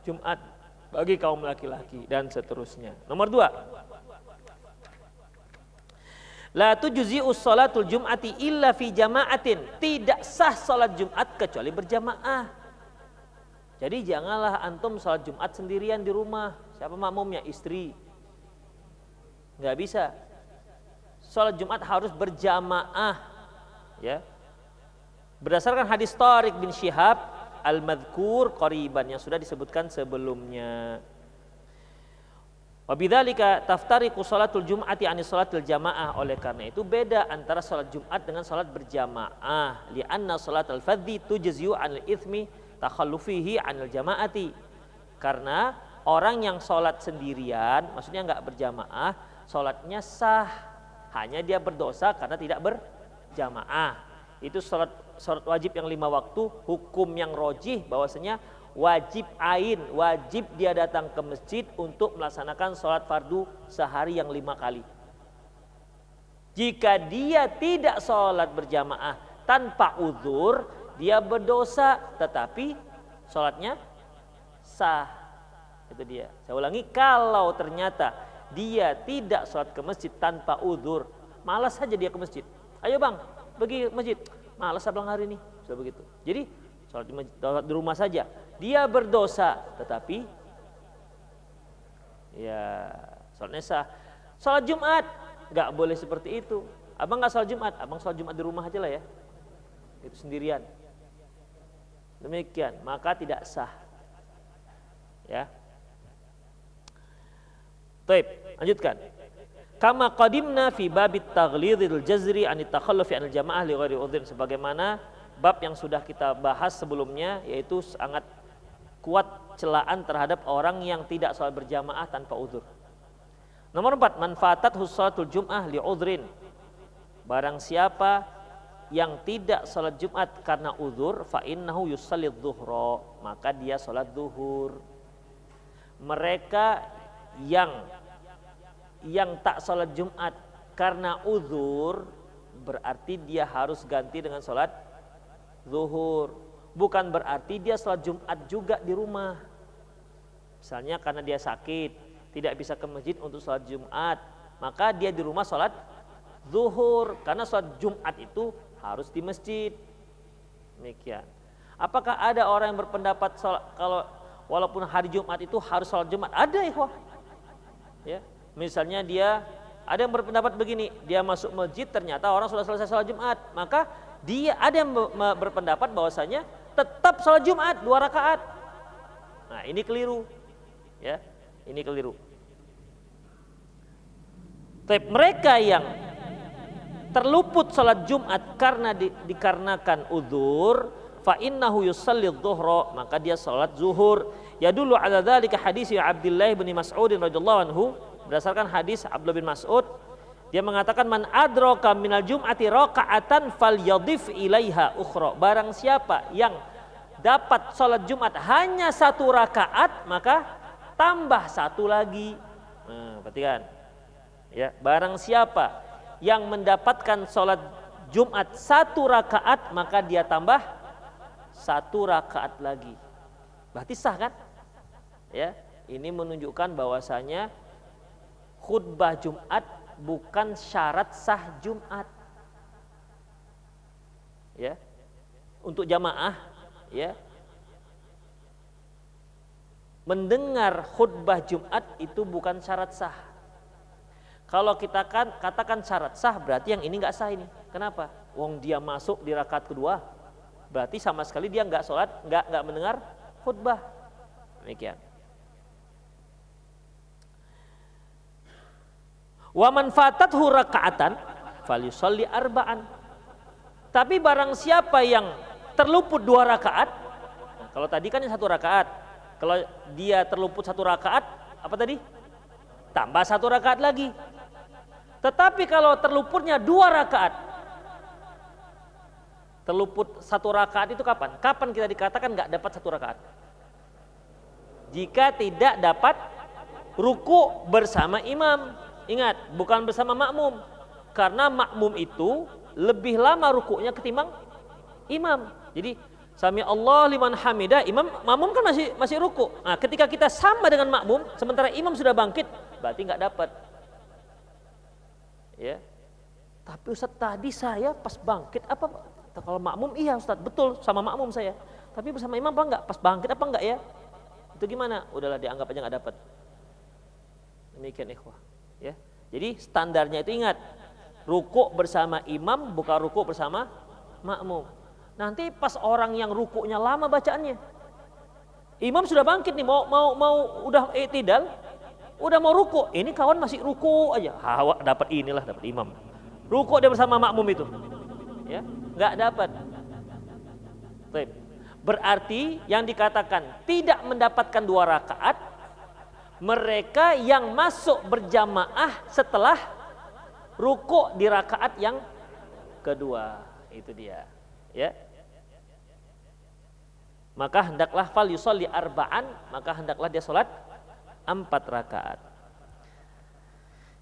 Jumat bagi kaum laki-laki dan seterusnya. Nomor 2. La tujzi'us salatul jum'ati illa fi jama'atin. Tidak sah salat Jumat kecuali berjamaah. Jadi janganlah antum salat Jumat sendirian di rumah. Siapa makmumnya? Istri. Enggak bisa. Salat Jumat harus berjamaah. Ya. Berdasarkan hadis Tariq bin Syihab al-madhkur qariban yang sudah disebutkan sebelumnya. Wa bidzalika taftariqu salatul jum'ati ani salatil jamaah. Oleh karena itu beda antara salat Jumat dengan salat berjamaah. Li'anna salatal fardhi tujzi'u 'anil itsmi takhallufihi 'anil jama'ati. Karena orang yang salat sendirian, maksudnya enggak berjamaah, salatnya sah. Hanya dia berdosa karena tidak berjamaah. Itu salat wajib yang 5 waktu, hukum yang rojih bahwasanya wajib ain, wajib dia datang ke masjid untuk melaksanakan salat fardu sehari yang 5 kali. Jika dia tidak salat berjamaah tanpa uzur, dia berdosa, tetapi salatnya sah. Itu dia. Saya ulangi, kalau ternyata dia tidak sholat ke masjid tanpa uzur, malas saja dia ke masjid. Ayo bang, pergi ke masjid. Malas abang hari ini. Sudah begitu. Jadi sholat di rumah saja. Dia berdosa, tetapi ya sholatnya sah. Sholat Jumat nggak boleh seperti itu. Abang nggak sholat Jumat, abang sholat Jumat di rumah aja lah ya. Itu sendirian. Demikian, maka tidak sah. Ya. Baik, lanjutkan. Kama qadimna fi babit taghlidil jazri an takhallufi anil jamaah li ghairi udhrin, sebagaimana bab yang sudah kita bahas sebelumnya, yaitu sangat kuat celaan terhadap orang yang tidak sholat berjamaah tanpa uzur. Nomor 4, manfaatat sholatul jum'ah li udhrin. Barang siapa yang tidak sholat Jumat karena uzur, fa innahu yusallidz dhuhra, maka dia sholat zuhur. Mereka yang tak sholat Jumat karena uzur, berarti dia harus ganti dengan sholat zuhur. Bukan berarti dia sholat Jumat juga di rumah. Misalnya karena dia sakit, tidak bisa ke masjid untuk sholat Jumat, maka dia di rumah sholat zuhur. Karena sholat Jumat itu harus di masjid. Demikian. Apakah ada orang yang berpendapat kalau walaupun hari Jumat itu harus sholat Jumat? Ada ikhwah. Ya. Misalnya dia ada yang berpendapat begini, dia masuk masjid ternyata orang sudah selesai sholat Jumat, maka dia ada yang berpendapat bahwasanya tetap sholat Jumat 2 rakaat. Nah, ini keliru. Ya, ini keliru. Tapi mereka yang terluput sholat Jumat karena dikarenakan uzur, fa innahu yusallidz dhuhra, maka dia sholat zuhur. Ya dulu ala dzalika hadis Abdullah bin Mas'ud radhiyallahu anhu, berdasarkan hadis Abdullah bin Mas'ud, dia mengatakan man adraka minal jum'ati raka'atan falyadhif ilaiha ukhra. Barang siapa yang dapat sholat Jumat hanya 1 rakaat, maka tambah 1 lagi. Nah, perhatikan. Ya, barang siapa yang mendapatkan sholat Jumat 1 rakaat, maka dia tambah 1 rakaat lagi. Berarti sah kan? Ya, ini menunjukkan bahwasanya khutbah Jumat bukan syarat sah Jumat. Ya. Untuk jamaah, ya. Mendengar khutbah Jumat itu bukan syarat sah. Kalau kita katakan syarat sah, berarti yang ini enggak sah ini. Kenapa? Wong dia masuk di rakaat kedua, berarti sama sekali dia enggak sholat, enggak mendengar khutbah. Demikian. Wa man fatathu raka'atan falyusalli arba'an. Tapi barang siapa yang terluput 2 rakaat, nah, kalau tadi kan 1 rakaat, kalau dia terluput 1 rakaat, apa tadi? Tambah 1 rakaat lagi. Tetapi kalau terluputnya 2 rakaat, terluput 1 rakaat itu kapan? Kapan kita dikatakan nggak dapat 1 rakaat? Jika tidak dapat ruku bersama imam. Ingat, bukan bersama makmum. Karena makmum itu lebih lama rukuknya ketimbang imam. Jadi sami Allah liman hamidah, makmum kan masih ruku. Nah, ketika kita sama dengan makmum, sementara imam sudah bangkit, berarti nggak dapat. Ya. Tapi Ustaz, tadi saya pas bangkit apa? Kalau makmum iya Ustaz, betul sama makmum saya. Tapi bersama imam apa enggak? Pas bangkit apa enggak ya? Itu gimana? Udahlah, dianggap aja nggak dapat. Demikian ikhwah. Ya, jadi standarnya itu ingat, rukuk bersama imam bukan rukuk bersama makmum. Nanti pas orang yang rukuknya lama bacaannya, imam sudah bangkit nih, mau udah i'tidal, udah mau rukuk, ini kawan masih rukuk aja, hawa dapat inilah, dapat imam. Rukuk dia bersama makmum itu, ya, nggak dapat. Baik. Berarti yang dikatakan tidak mendapatkan 2 rakaat, mereka yang masuk berjamaah setelah rukuk di rakaat yang kedua. Itu dia, ya. Maka hendaklah fal yusolli arba'an, maka hendaklah dia sholat 4 rakaat.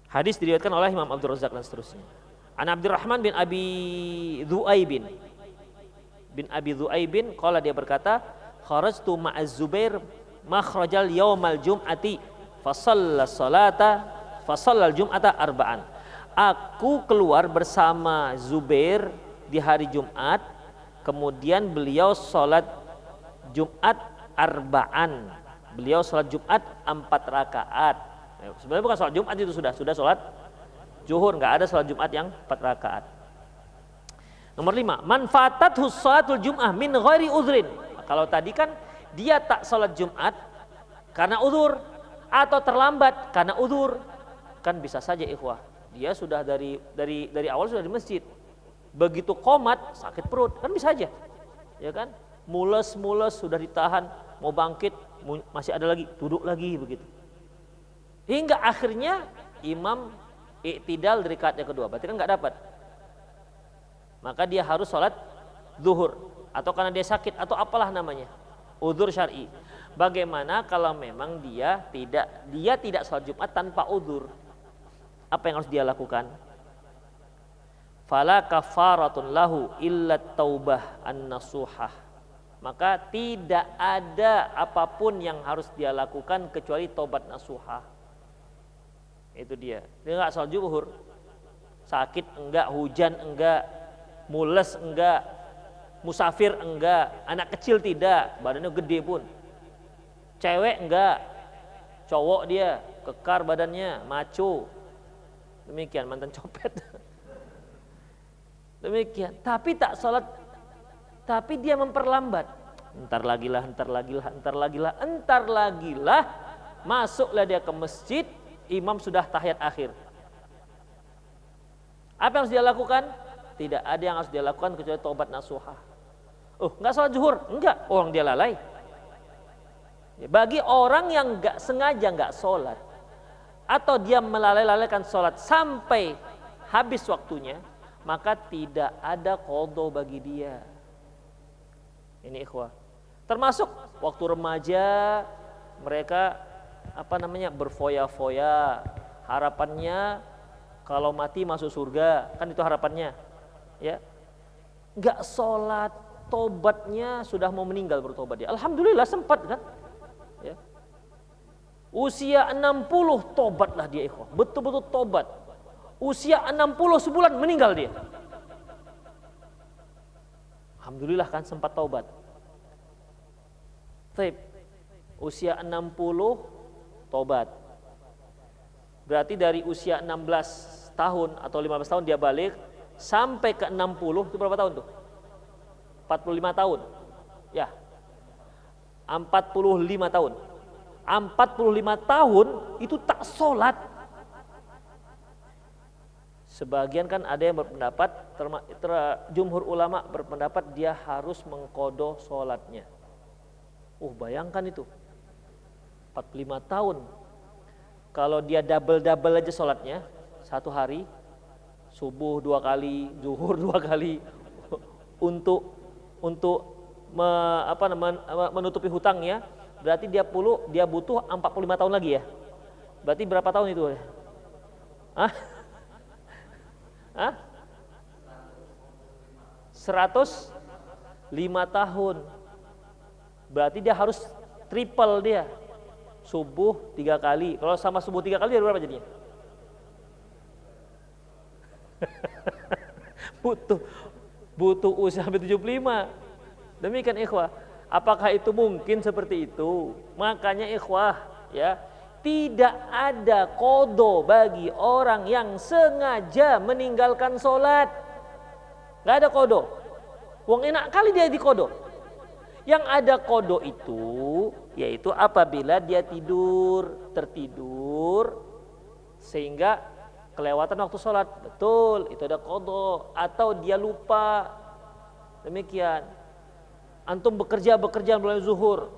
Hadis diriwayatkan oleh Imam Abdul Razak dan seterusnya. An Abdurrahman bin Abi Dzu'aibin qala, dia berkata, kharajtu ma'az Zubair makhrajal yaumal jum'ati fasallal jum'ata arba'an. Aku keluar bersama Zubair di hari Jumat, kemudian beliau sholat Jumat arba'an. Beliau sholat Jumat 4 rakaat. Sebenarnya bukan sholat Jumat itu sudah sholat zuhur, nggak ada sholat Jumat yang 4 rakaat. Nomor 5, manfaatathu sholatul Jum'ah min ghairi udhrin. Kalau tadi kan dia tak sholat Jumat karena udhur atau terlambat karena udhur, kan bisa saja ikhwah. Dia sudah dari awal sudah di masjid. Begitu qomat sakit perut, kan bisa aja. Ya kan? Mules sudah ditahan, mau bangkit masih ada lagi, duduk lagi begitu. Hingga akhirnya imam i'tidal dari rakaat yang kedua, berarti kan enggak dapat. Maka dia harus sholat zuhur atau karena dia sakit atau apalah namanya. Udzur syar'i. Bagaimana kalau memang dia tidak sholat Jumat tanpa udzur? Apa yang harus dia lakukan? Fala kafaratun lahu illa taubah an-nasuhah. Maka tidak ada apapun yang harus dia lakukan kecuali taubat nasuhah. Itu dia. Dia enggak sholat zuhur. Sakit enggak, hujan enggak, mules enggak, musafir enggak, anak kecil tidak, badannya gede pun. Cewek enggak, cowok dia, kekar badannya, maco. Demikian, mantan copet. Demikian, tapi tak sholat, tapi dia memperlambat. Entar lagi lah, masuklah dia ke masjid, imam sudah tahiyat akhir. Apa yang harus dia lakukan? Tidak ada yang harus dia lakukan kecuali taubat nasuhah. Oh, enggak sholat zuhur? Enggak, orang dia lalai. Bagi orang yang enggak sengaja enggak sholat atau dia melalaikan sholat sampai habis waktunya, maka tidak ada qadha bagi dia. Ini ikhwah. Termasuk waktu remaja mereka berfoya-foya, harapannya kalau mati masuk surga, kan itu harapannya. Ya. Enggak sholat, tobatnya sudah mau meninggal bertobat dia. Alhamdulillah sempat kan? Ya. Usia 60 tobatlah dia ikhwah. Betul-betul tobat. Usia 60 sebulan meninggal dia. Alhamdulillah kan sempat taubat. Baik. Usia 60 tobat. Berarti dari usia 16 tahun atau 15 tahun dia balik sampai ke 60 itu berapa tahun tuh? 45 tahun. Ya. 45 tahun. 45 tahun itu tak sholat. Sebagian kan ada yang berpendapat, jumhur ulama berpendapat dia harus mengqadha sholatnya. Bayangkan itu 45 tahun. Kalau dia double aja sholatnya, satu hari subuh 2 kali, zuhur 2 kali untuk menutupi hutangnya, berarti dia butuh 45 tahun lagi ya. Berarti berapa tahun itu? Hah? 105 tahun. Berarti dia harus triple dia. Subuh 3 kali. Kalau sama subuh 3 kali dia berapa jadinya? butuh usia sampai 75. Demikian ikhwah. Apakah itu mungkin seperti itu? Makanya ikhwah, ya, tidak ada qadha bagi orang yang sengaja meninggalkan sholat. Gak ada qadha. Wong enak kali dia di qadha. Yang ada qadha itu yaitu apabila dia tertidur sehingga kelewatan waktu sholat. Betul, itu ada qadha. Atau dia lupa. Demikian. Antum bekerja mulai zuhur,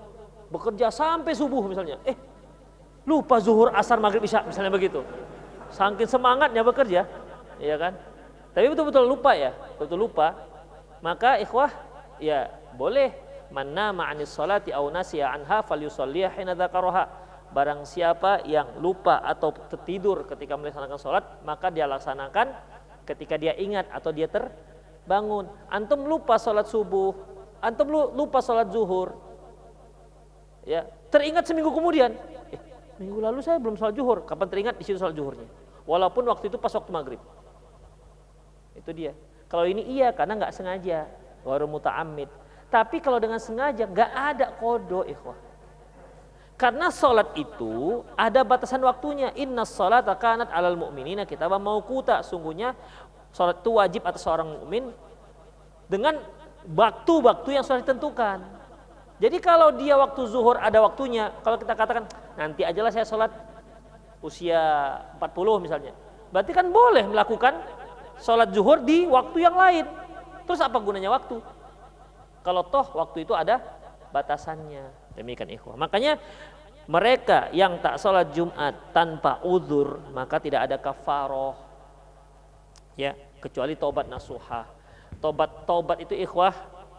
bekerja sampai subuh misalnya, lupa zuhur, asar, maghrib, isya misalnya begitu. Saking semangatnya bekerja, ya kan? Tapi betul-betul lupa ya, Maka ikhwah, ya boleh, man nama 'anis sholati aw nasiya anha falyusalliha hina dzakaraha. Barang siapa yang lupa atau tertidur ketika melaksanakan sholat, maka dia laksanakan ketika dia ingat atau dia terbangun. Antum lupa sholat subuh, antum lupa sholat zuhur, Ya, teringat seminggu kemudian. Minggu lalu saya belum sholat zuhur. Kapan teringat? Di situ sholat zuhurnya. Walaupun waktu itu pas waktu maghrib. Itu dia. Kalau ini iya karena nggak sengaja, baru muta'ammid. Tapi kalau dengan sengaja nggak ada qada, ikhwah. Karena sholat itu ada batasan waktunya. Inna sholata kanat alal mu'minina kitaban mauquta. Sungguhnya sholat itu wajib atas seorang mukmin dengan waktu-waktu yang sudah ditentukan. Jadi kalau dia waktu zuhur ada waktunya, kalau kita katakan nanti ajalah saya sholat usia 40 misalnya. Berarti kan boleh melakukan sholat zuhur di waktu yang lain. Terus apa gunanya waktu? Kalau toh waktu itu ada batasannya. Demikian ikhwah. Makanya mereka yang tak sholat Jumat tanpa uzur maka tidak ada kafaroh. Ya, kecuali taubat nasuhah. Taubat itu ikhwah,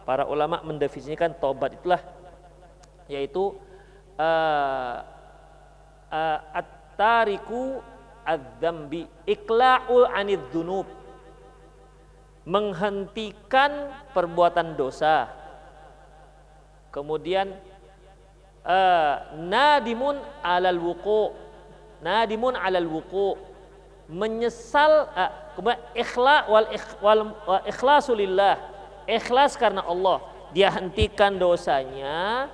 para ulama mendefinisikan taubat itulah yaitu at-tariku adz-dzambi iqla'u 'anidz dzunub, menghentikan perbuatan dosa. Kemudian nadimun 'alal wuqu', menyesal, kemudian ikhlasu lillah, ikhlas karena Allah, dia hentikan dosanya,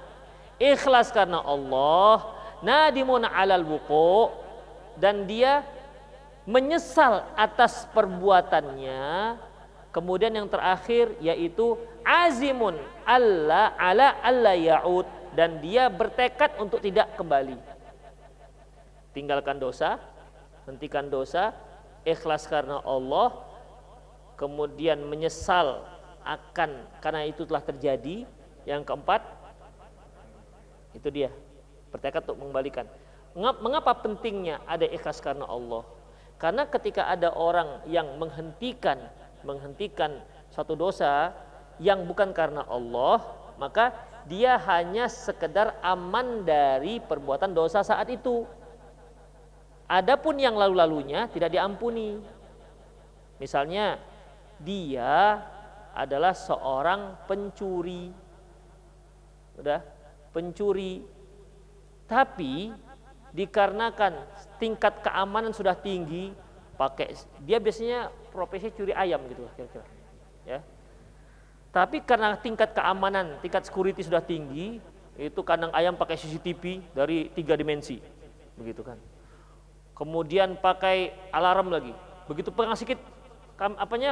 ikhlas karena Allah, nadimun 'alal wuqu', dan dia menyesal atas perbuatannya. Kemudian yang terakhir yaitu azimun alla ya'ud, dan dia bertekad untuk tidak kembali. Tinggalkan dosa, hentikan dosa, ikhlas karena Allah, kemudian menyesal karena itu telah terjadi. Yang keempat itu dia bertekad untuk mengembalikan. Mengapa pentingnya ada ikhlas karena Allah? Karena ketika ada orang yang menghentikan suatu dosa yang bukan karena Allah, maka dia hanya sekedar aman dari perbuatan dosa saat itu. Adapun yang lalu-lalunya tidak diampuni. Misalnya dia adalah seorang pencuri. Pencuri. Tapi dikarenakan tingkat keamanan sudah tinggi, dia biasanya profesi curi ayam gitu kira-kira. Ya. Tapi karena tingkat keamanan, tingkat security sudah tinggi, itu kandang ayam pakai CCTV dari 3 dimensi. Begitu kan. Kemudian pakai alarm lagi. Begitu pegang sedikit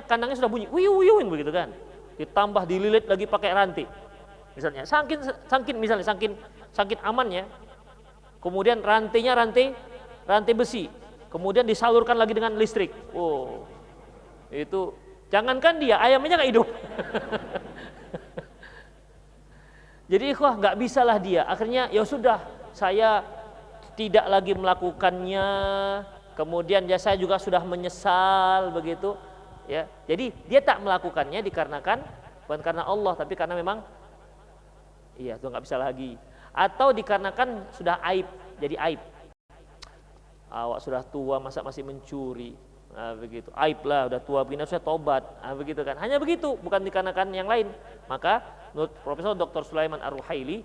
kandangnya sudah bunyi, wiu begitu kan. Ditambah dililit lagi pakai rantai. Misalnya, saking amannya. Kemudian rantainya rantai besi. Kemudian disalurkan lagi dengan listrik. Oh. Itu jangankan dia, ayamnya enggak hidup. Jadi ikhwah, enggak bisalah dia. Akhirnya ya sudah, saya tidak lagi melakukannya. Kemudian ya saya juga sudah menyesal begitu. Ya, jadi dia tak melakukannya dikarenakan bukan karena Allah, tapi karena memang itu nggak bisa lagi. Atau dikarenakan sudah aib, jadi aib. Awak sudah tua masa masih mencuri, begitu. Aib lah, udah tua begini saya tobat, begitu kan. Hanya begitu, bukan dikarenakan yang lain. Maka menurut Profesor Dr. Sulaiman Ar-Ruhaili,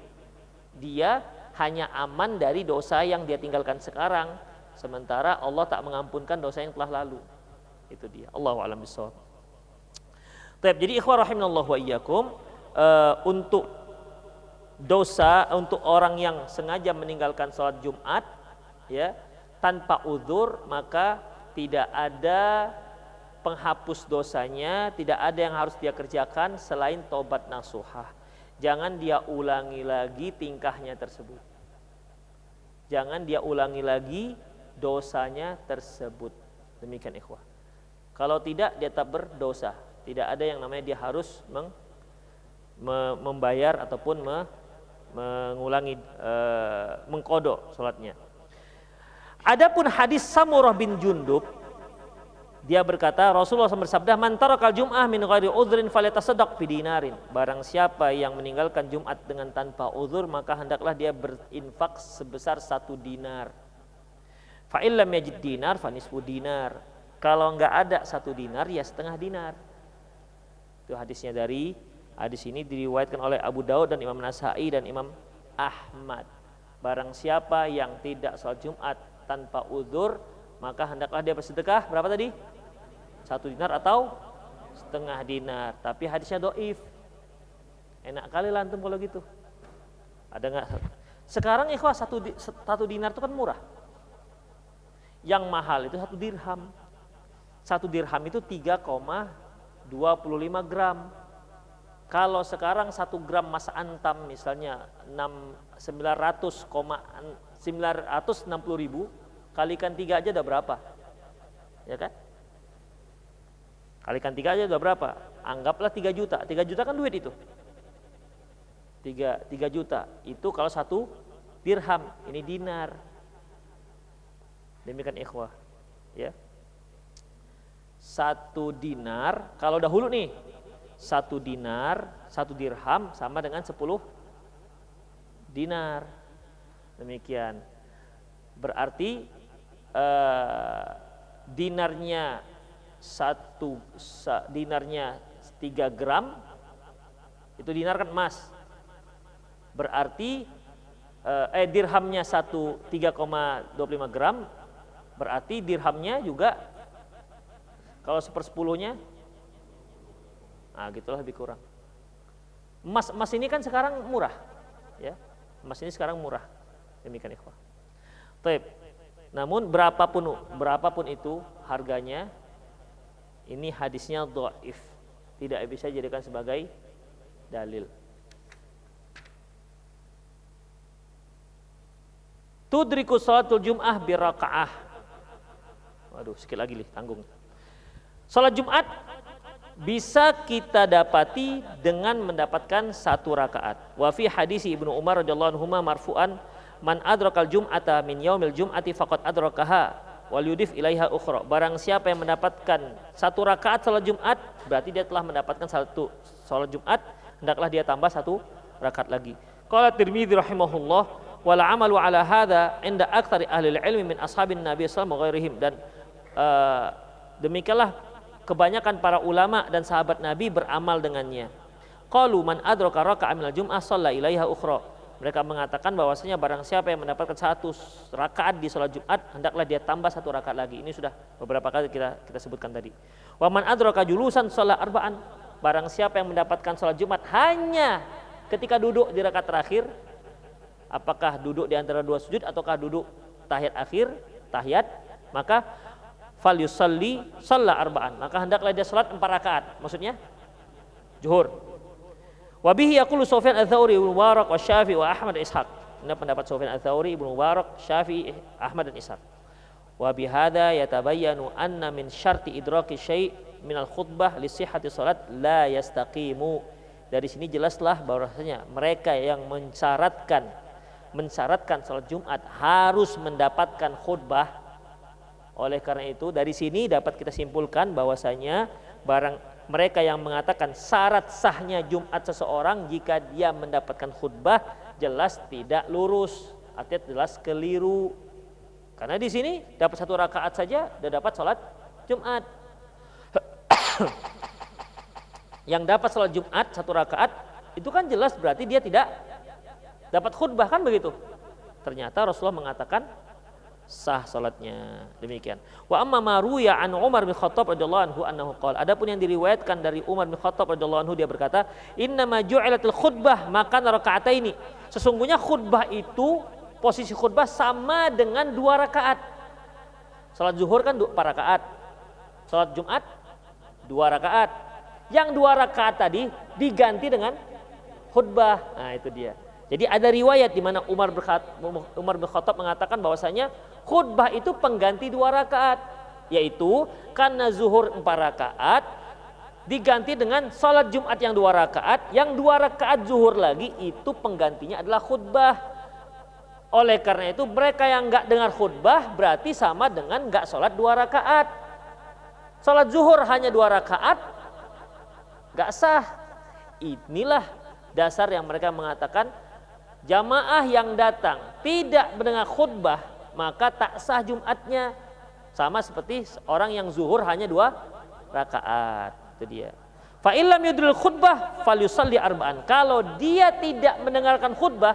dia hanya aman dari dosa yang dia tinggalkan sekarang, sementara Allah tak mengampunkan dosa yang telah lalu. Itu dia. Allahu a'lam bishawab. Jadi ikhwah rahimanallahu wa iyyakum, untuk dosa, untuk orang yang sengaja meninggalkan sholat Jumat ya tanpa uzur, maka tidak ada penghapus dosanya, tidak ada yang harus dia kerjakan selain taubat nasuhah. Jangan dia ulangi lagi tingkahnya tersebut. Jangan dia ulangi lagi dosanya tersebut. Demikian ikhwah. Kalau tidak, dia tetap berdosa. Tidak ada yang namanya dia harus membayar ataupun mengulangi mengqadha salatnya. Adapun hadis Samurah bin Jundub, dia berkata Rasulullah SAW bersabda, "Man tarakal jum'ah min ghairi udhrin falyatasaddaq bi dinarin." Barang siapa yang meninggalkan Jumat dengan tanpa uzur, maka hendaklah dia berinfak sebesar 1 dinar. Fa illam yajid dinar fa nisfu dinar. Kalau enggak ada 1 dinar ya setengah dinar. Itu hadisnya. Dari hadis ini diriwayatkan oleh Abu Daud dan Imam Nasai dan Imam Ahmad. Barang siapa yang tidak sholat Jumat tanpa udzur, maka hendaklah dia bersedekah berapa tadi? 1 dinar atau setengah dinar. Tapi hadisnya dhaif. Enak kali lah antum kalau gitu. Ada nggak? Sekarang ikhwah 1 dinar itu kan murah. Yang mahal itu 1 dirham. 1 dirham itu 3,25 gram. Kalau sekarang 1 gram emas antam misalnya 960.000 kalikan 3 aja udah berapa? Ya kan? Kalikan 3 aja udah berapa? Anggaplah 3 juta. 3 juta kan duit itu. 3 juta. Itu kalau 1 dirham, ini dinar. Demikian ikhwah, ya. 1 dinar, kalau dahulu nih 1 dinar, 1 dirham sama dengan 10 dinar. Demikian. Berarti dinarnya 3 gram, itu dinar kan emas. Berarti dirhamnya 3,25 gram, berarti dirhamnya juga kalau 1/10-nya, nah gitulah lebih kurang. Emas ini kan sekarang murah, ya. Emas ini sekarang murah. Demikian ikhwah. Baik. Namun berapapun itu harganya, ini hadisnya dhaif, tidak bisa dijadikan sebagai dalil. Tudriku sholatul jum'ah birakaah. Waduh, sikit lagi nih, tanggung. Salat Jumat bisa kita dapati dengan mendapatkan 1 rakaat. Wa fi hadis Ibnu Umar radhiyallahu anhu marfu'an, man adrakal jum'ata min yaumil jum'ati faqad adrakaha wal yudif ilaiha ukhra. Barang siapa yang mendapatkan 1 rakaat salat Jumat, berarti dia telah mendapatkan 1 salat Jumat, hendaklah dia tambah 1 rakaat lagi. Qala Tirmidzi rahimahullah, wala amalu ala hadza inda aktsari ahli ilmi min ashabin Nabi sallallahu alaihi wasallam. Dan demikianlah kebanyakan para ulama dan sahabat Nabi beramal dengannya. Qalu man adraka raka'atan minal jum'ah shalla ilaiha ukhra. Mereka mengatakan bahwasanya barang siapa yang mendapatkan 1 rakaat di salat Jumat, hendaklah dia tambah 1 rakaat lagi. Ini sudah beberapa kali kita sebutkan tadi. Wa man adraka julusan shalla arba'an. Barang siapa yang mendapatkan salat Jumat hanya ketika duduk di rakaat terakhir, apakah duduk di antara 2 sujud ataukah duduk tahiyat akhir, tahiyat, maka fal yusalli shalla arba'an, maka hendaklah dia salat 4 rakaat. Maksudnya zuhur. Wa bihi yaqulu Sufyan ats-Tsauri, Ibnu Mubarak, wa Syafi'i wa Ahmad dan Ishaq. Ini pendapat Sufyan ats-Tsauri, Ibnu Mubarak, Syafi'i, Ahmad dan Ishaq. Wa bihadza yatabayyanu anna min syarti idraki syai' min al-khutbah li sihhati salat la yastaqimu. Dari sini jelaslah bahwasanya mereka yang mensyaratkan salat Jumat harus mendapatkan khutbah. Oleh karena itu dari sini dapat kita simpulkan bahwasanya mereka yang mengatakan syarat sahnya Jumat seseorang jika dia mendapatkan khutbah jelas tidak lurus, artinya jelas keliru. Karena di sini dapat 1 rakaat saja sudah dapat salat Jumat. Yang dapat salat Jumat 1 rakaat itu kan jelas berarti dia tidak dapat khutbah, kan begitu. Ternyata Rasulullah mengatakan sah salatnya. Demikian. Wa amma ma ruya an Umar bin Khattab radhiyallahu anhu annahu qala. Adapun yang diriwayatkan dari Umar bin Khattab radhiyallahu anhu, dia berkata, "Inna ma ju'ilatil khutbah maka raka'ataini." Sesungguhnya khutbah itu, posisi khutbah sama dengan 2 rakaat. Salat zuhur kan 4 rakaat. Salat Jumat 2 rakaat. Yang 2 rakaat tadi diganti dengan khutbah. Nah, itu dia. Jadi ada riwayat di mana Umar bin Khattab mengatakan bahwasanya khutbah itu pengganti 2 rakaat, yaitu karena zuhur 4 rakaat diganti dengan salat Jumat yang 2 rakaat, yang 2 rakaat zuhur lagi itu penggantinya adalah khutbah. Oleh karena itu mereka yang enggak dengar khutbah berarti sama dengan enggak salat 2 rakaat. Salat zuhur hanya 2 rakaat enggak sah. Inilah dasar yang mereka mengatakan jamaah yang datang tidak mendengar khutbah maka tak sah Jumatnya, sama seperti orang yang zuhur hanya 2 rakaat. Itu dia. Fa illam yudril khutbah falyusalli arba'an. Kalau dia tidak mendengarkan khutbah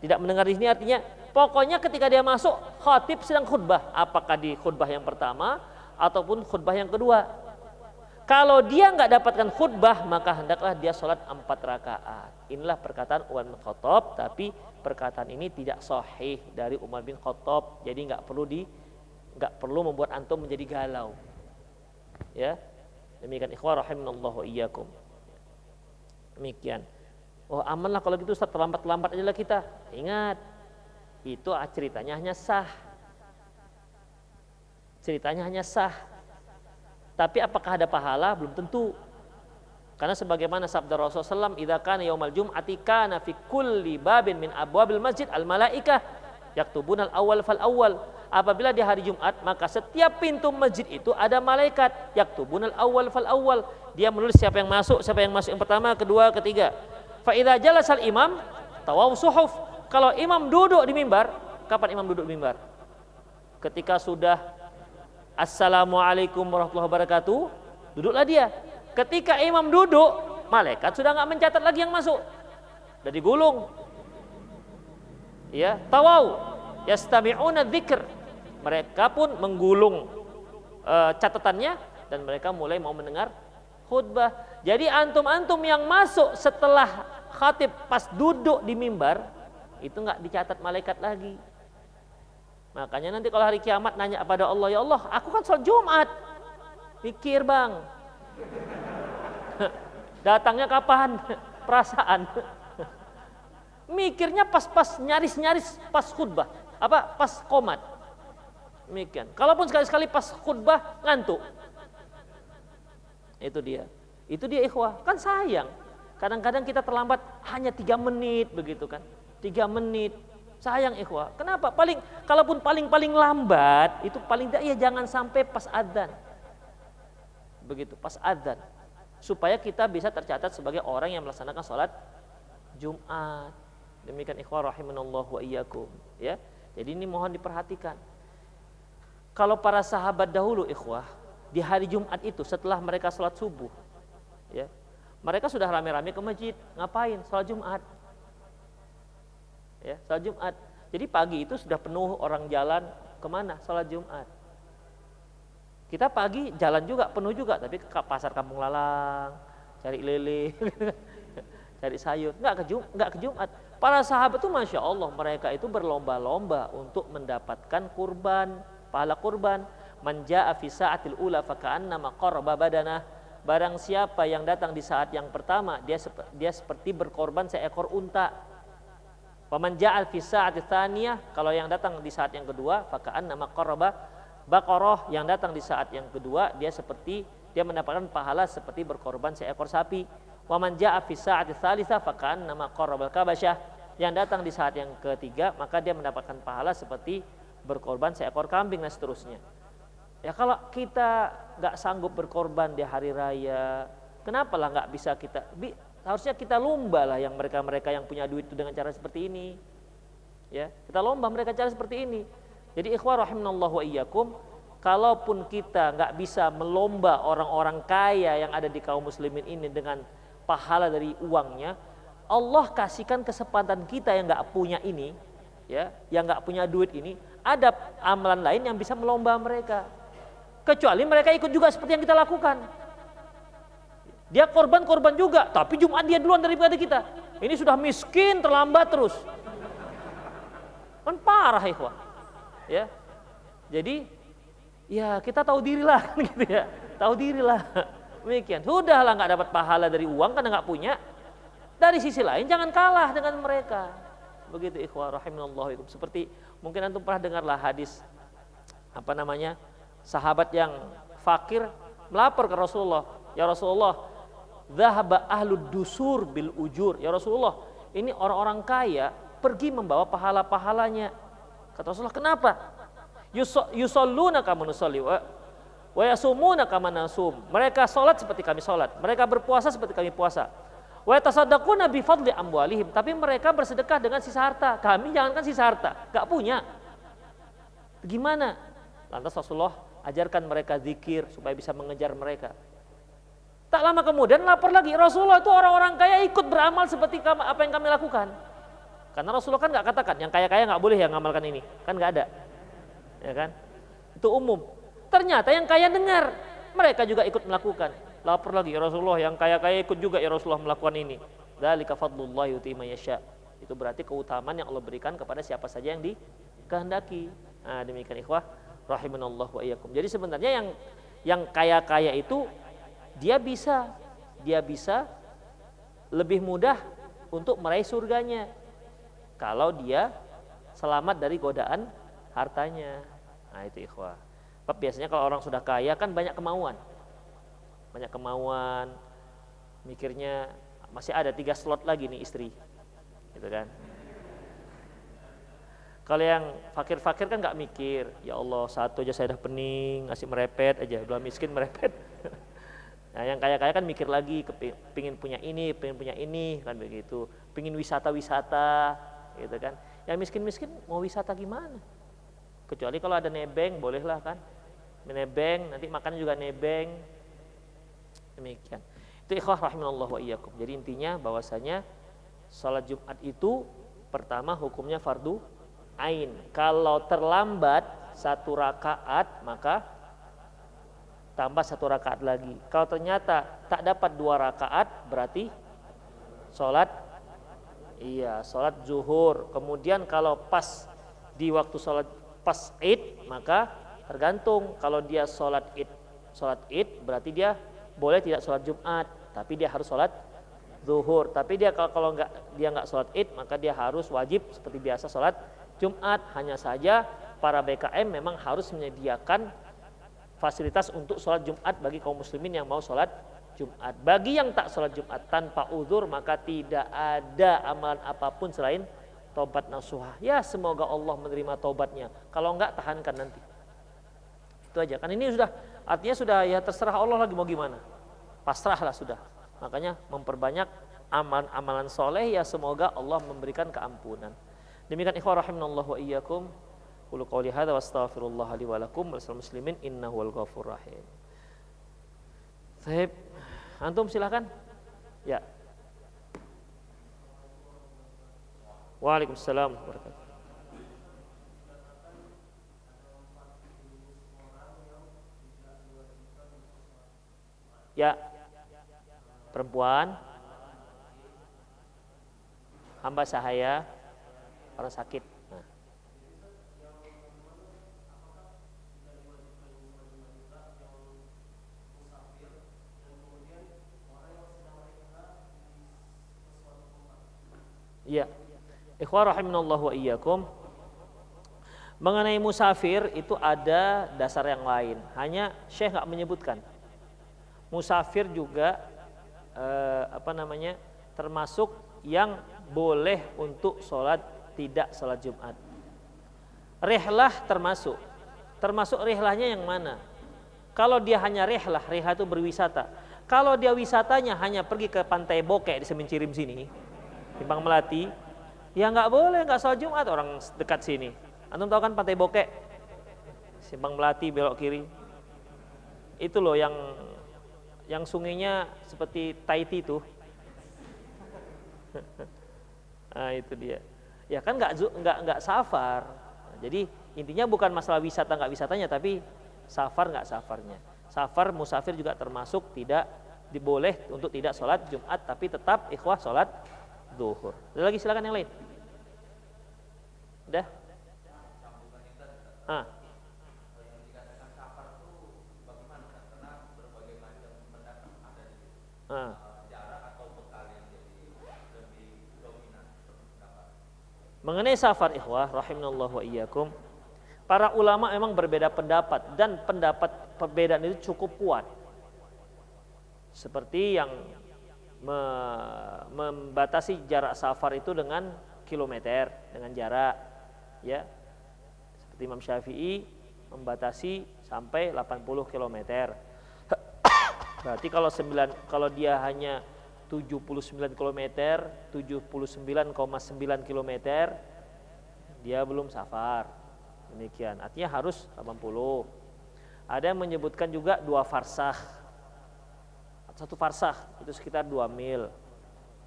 Tidak mendengar di sini artinya pokoknya ketika dia masuk khatib sedang khutbah, apakah di khutbah yang pertama ataupun khutbah yang kedua. Kalau dia nggak dapatkan khutbah maka hendaklah dia sholat 4 rakaat. Inilah perkataan Umar bin Khattab, tapi perkataan ini tidak sahih dari Umar bin Khattab. Jadi nggak perlu membuat antum menjadi galau. Ya, demikian ikhwah rahimanallahu wa iyyakum. Demikian. Oh aman lah kalau gitu Ustaz, terlambat aja lah kita. Ingat, itu ceritanya hanya sah. Ceritanya hanya sah. Tapi apakah ada pahala? Belum tentu. Karena sebagaimana sabda Rasulullah SAW, idza kana yaumal jum'ati kana fi kulli babin min abwabil masjid al malaikah yaktubunal awwal fal awwal. Apabila di hari Jumat, maka setiap pintu masjid itu ada malaikat yaktubunal awwal fal awwal. Dia menulis siapa yang masuk yang pertama, kedua, ketiga. Fa idza jalasal imam tawaw suhuf. Kalau imam duduk di mimbar, kapan imam duduk di mimbar? Ketika sudah assalamualaikum warahmatullahi wabarakatuh, duduklah dia. Ketika imam duduk, malaikat sudah enggak mencatat lagi yang masuk. Sudah digulung. Ya, tawaw yastami'una dzikr. Mereka pun menggulung catatannya dan mereka mulai mau mendengar khutbah. Jadi antum-antum yang masuk setelah khatib pas duduk di mimbar itu enggak dicatat malaikat lagi. Makanya nanti kalau hari kiamat nanya kepada Allah, ya Allah, aku kan sholat Jumat. Pikir bang, datangnya kapan? Perasaan. Mikirnya pas nyaris pas khutbah, pas qomat. Demikian. Kalaupun sekali-sekali pas khutbah ngantuk. Itu dia ikhwah. Kan sayang. Kadang-kadang kita terlambat hanya 3 menit begitu kan. 3 menit. Sayang ikhwah. Kenapa? Kalaupun paling lambat, itu paling tidak ya jangan sampai pas adzan. Begitu, pas adzan. Supaya kita bisa tercatat sebagai orang yang melaksanakan sholat Jumat. Demikian ikhwah rahimanallahu wa iyyakum, ya. Jadi ini mohon diperhatikan. Kalau para sahabat dahulu ikhwah, di hari Jumat itu setelah mereka sholat subuh, ya, mereka sudah rame-rame ke masjid. Ngapain? Sholat Jumat. Ya, sholat Jumat. Jadi pagi itu sudah penuh orang jalan kemana? Sholat Jumat. Kita pagi jalan juga penuh juga, tapi ke pasar Kampung Lalang, cari lele, cari sayur. Enggak ke Jumat. Para sahabat itu masya Allah, mereka itu berlomba-lomba untuk mendapatkan kurban, pahala kurban. Man jaa fi sa'atil ula faka'annama qarraba badanah. Barang siapa yang datang di saat yang pertama, dia seperti berkorban seekor unta. Wa man jaa fi sa'atil tsaniyah, kalau yang datang di saat yang kedua, faka'annama qarraba baqarah. Yang datang di saat yang kedua, dia mendapatkan pahala seperti berkorban seekor sapi. Wa man jaa fi sa'atil tsalitsah faka'annama qarrabal kabasyah. Yang datang di saat yang ketiga, maka dia mendapatkan pahala seperti berkorban seekor kambing dan seterusnya. Ya kalau kita nggak sanggup berkorban di hari raya, kenapa lah nggak bisa kita? Harusnya kita lomba lah yang mereka yang punya duit itu dengan cara seperti ini. Ya, kita lomba mereka cara seperti ini. Jadi ikhwah rahimanallahu wa iyyakum, kalaupun kita nggak bisa melomba orang-orang kaya yang ada di kaum muslimin ini dengan pahala dari uangnya, Allah kasihkan kesempatan kita yang nggak punya ini, ya, yang nggak punya duit ini, ada amalan lain yang bisa melomba mereka. Kecuali mereka ikut juga seperti yang kita lakukan. Dia korban juga, tapi Jumat dia duluan daripada kita. Ini sudah miskin, terlambat terus. Kan parah ikhwah. Ya. Jadi ya kita tahu dirilah gitu ya. Tahu dirilah. Demikian. Sudahlah nggak dapat pahala dari uang karena nggak punya. Dari sisi lain jangan kalah dengan mereka. Begitu ikhwah rahimanallahu. Seperti mungkin antum pernah dengarlah hadis sahabat yang fakir melapor ke Rasulullah, ya Rasulullah, dzahaba ahlud dusur bil ujur. Ya Rasulullah, ini orang-orang kaya pergi membawa pahala-pahalanya. Kata Rasulullah, kenapa? Yusalluna kama nusalli wa yasumuna kama nasum. Mereka salat seperti kami salat, mereka berpuasa seperti kami puasa. Wa yatasaddaquna bi fadli amwalihim, tapi mereka bersedekah dengan sisa harta. Kami jangankan sisa harta, enggak punya. Gimana? Lantas Rasulullah ajarkan mereka zikir supaya bisa mengejar mereka. Tak lama kemudian lapor lagi, Rasulullah itu orang-orang kaya ikut beramal seperti apa yang kami lakukan. Karena Rasulullah kan nggak katakan yang kaya-kaya nggak boleh yang ngamalkan ini, kan nggak ada, ya kan? Itu umum. Ternyata yang kaya dengar, mereka juga ikut melakukan. Lapar lagi ya Rasulullah, yang kaya-kaya ikut juga ya Rasulullah melakukan ini. Dzalika fadlullah yu'ti man yasha. Itu berarti keutamaan yang Allah berikan kepada siapa saja yang dikehendaki. Nah, demikian ikhwah rahimanallahu wa iyyakum. Jadi sebenarnya yang kaya-kaya itu dia bisa lebih mudah untuk meraih surganya kalau dia selamat dari godaan hartanya. Nah, itu ikhwah. Sebab biasanya kalau orang sudah kaya kan banyak kemauan, mikirnya masih ada 3 slot lagi nih istri, gitu kan. Kalau yang fakir-fakir kan nggak mikir, ya Allah satu aja saya udah pening, ngasih merepet aja, udah miskin merepet. Nah, yang kaya-kaya kan mikir lagi, pengen punya ini, kan begitu, pengen wisata-wisata, gitu kan. Yang miskin-miskin mau wisata gimana? Kecuali kalau ada nebeng, bolehlah kan, menebeng, nanti makan juga nebeng, demikian. Itu ikhwah rahimanallahu wa iyyakum. Jadi intinya bahwasanya salat Jumat itu pertama hukumnya fardu ain. Kalau terlambat 1 rakaat maka tambah 1 rakaat lagi. Kalau ternyata tak dapat 2 rakaat berarti salat zuhur. Kemudian kalau pas di waktu salat pas Id maka tergantung, kalau dia salat Id berarti dia boleh tidak salat Jumat, tapi dia harus salat zuhur. Tapi dia kalau nggak salat Id maka dia harus wajib seperti biasa salat Jumat. Hanya saja para BKM memang harus menyediakan fasilitas untuk salat Jumat bagi kaum muslimin yang mau salat Jumat. Bagi yang tak salat Jumat tanpa uzur maka tidak ada amalan apapun selain taubat nasuha. Ya semoga Allah menerima taubatnya. Kalau enggak tahankan nanti. Itu aja. Kan ini artinya sudah ya terserah Allah lagi mau gimana. Pasrahlah sudah. Makanya memperbanyak amalan-amalan soleh ya semoga Allah memberikan keampunan. Demikian ikhwah rahimanallahu wa iyyakum. Qulu qouli hadza wastaghfirullah li wa lakum wal muslimin innahu wal ghafurur rahim. Baik. Antum silakan. Ya. Waalaikumsalam warahmatullahi wabarakatuh. Ya, perempuan, hamba sahaya, orang sakit. Nah. Iya. Ikhwah rahimanallahu wa iyyakum. Mengenai musafir itu ada dasar yang lain. Hanya Syekh enggak menyebutkan. Musafir juga termasuk yang boleh untuk tidak sholat Jumat. Rihlah termasuk rihlahnya yang mana? Kalau dia hanya rihlah itu berwisata. Kalau dia wisatanya hanya pergi ke pantai Bokek di Semencirim sini, Simpang Melati, ya nggak boleh, nggak sholat Jumat, orang dekat sini. Antum tahu kan pantai Bokek, Simpang Melati belok kiri. Itu loh yang sungainya seperti Tahiti tuh. Nah itu dia. Ya kan nggak safar. Jadi intinya bukan masalah wisata nggak wisatanya, tapi safar nggak safarnya. Safar musafir juga termasuk tidak diboleh untuk tidak sholat Jumat, tapi tetap ikhwah sholat zuhur. Ada lagi silakan yang lain. Udah? Mengenai safar ikhwah rahimanallahu wa iyyakum, para ulama memang berbeda pendapat dan pendapat perbedaan itu cukup kuat. Seperti yang membatasi jarak safar itu dengan kilometer, dengan jarak, ya. Seperti Imam Syafi'i membatasi sampai 80 kilometer. Berarti kalau dia hanya 79 km, 79,9 km, dia belum safar. Demikian. Artinya harus 80. Ada yang menyebutkan juga 2 farsakh. 1 farsakh itu sekitar 2 mil.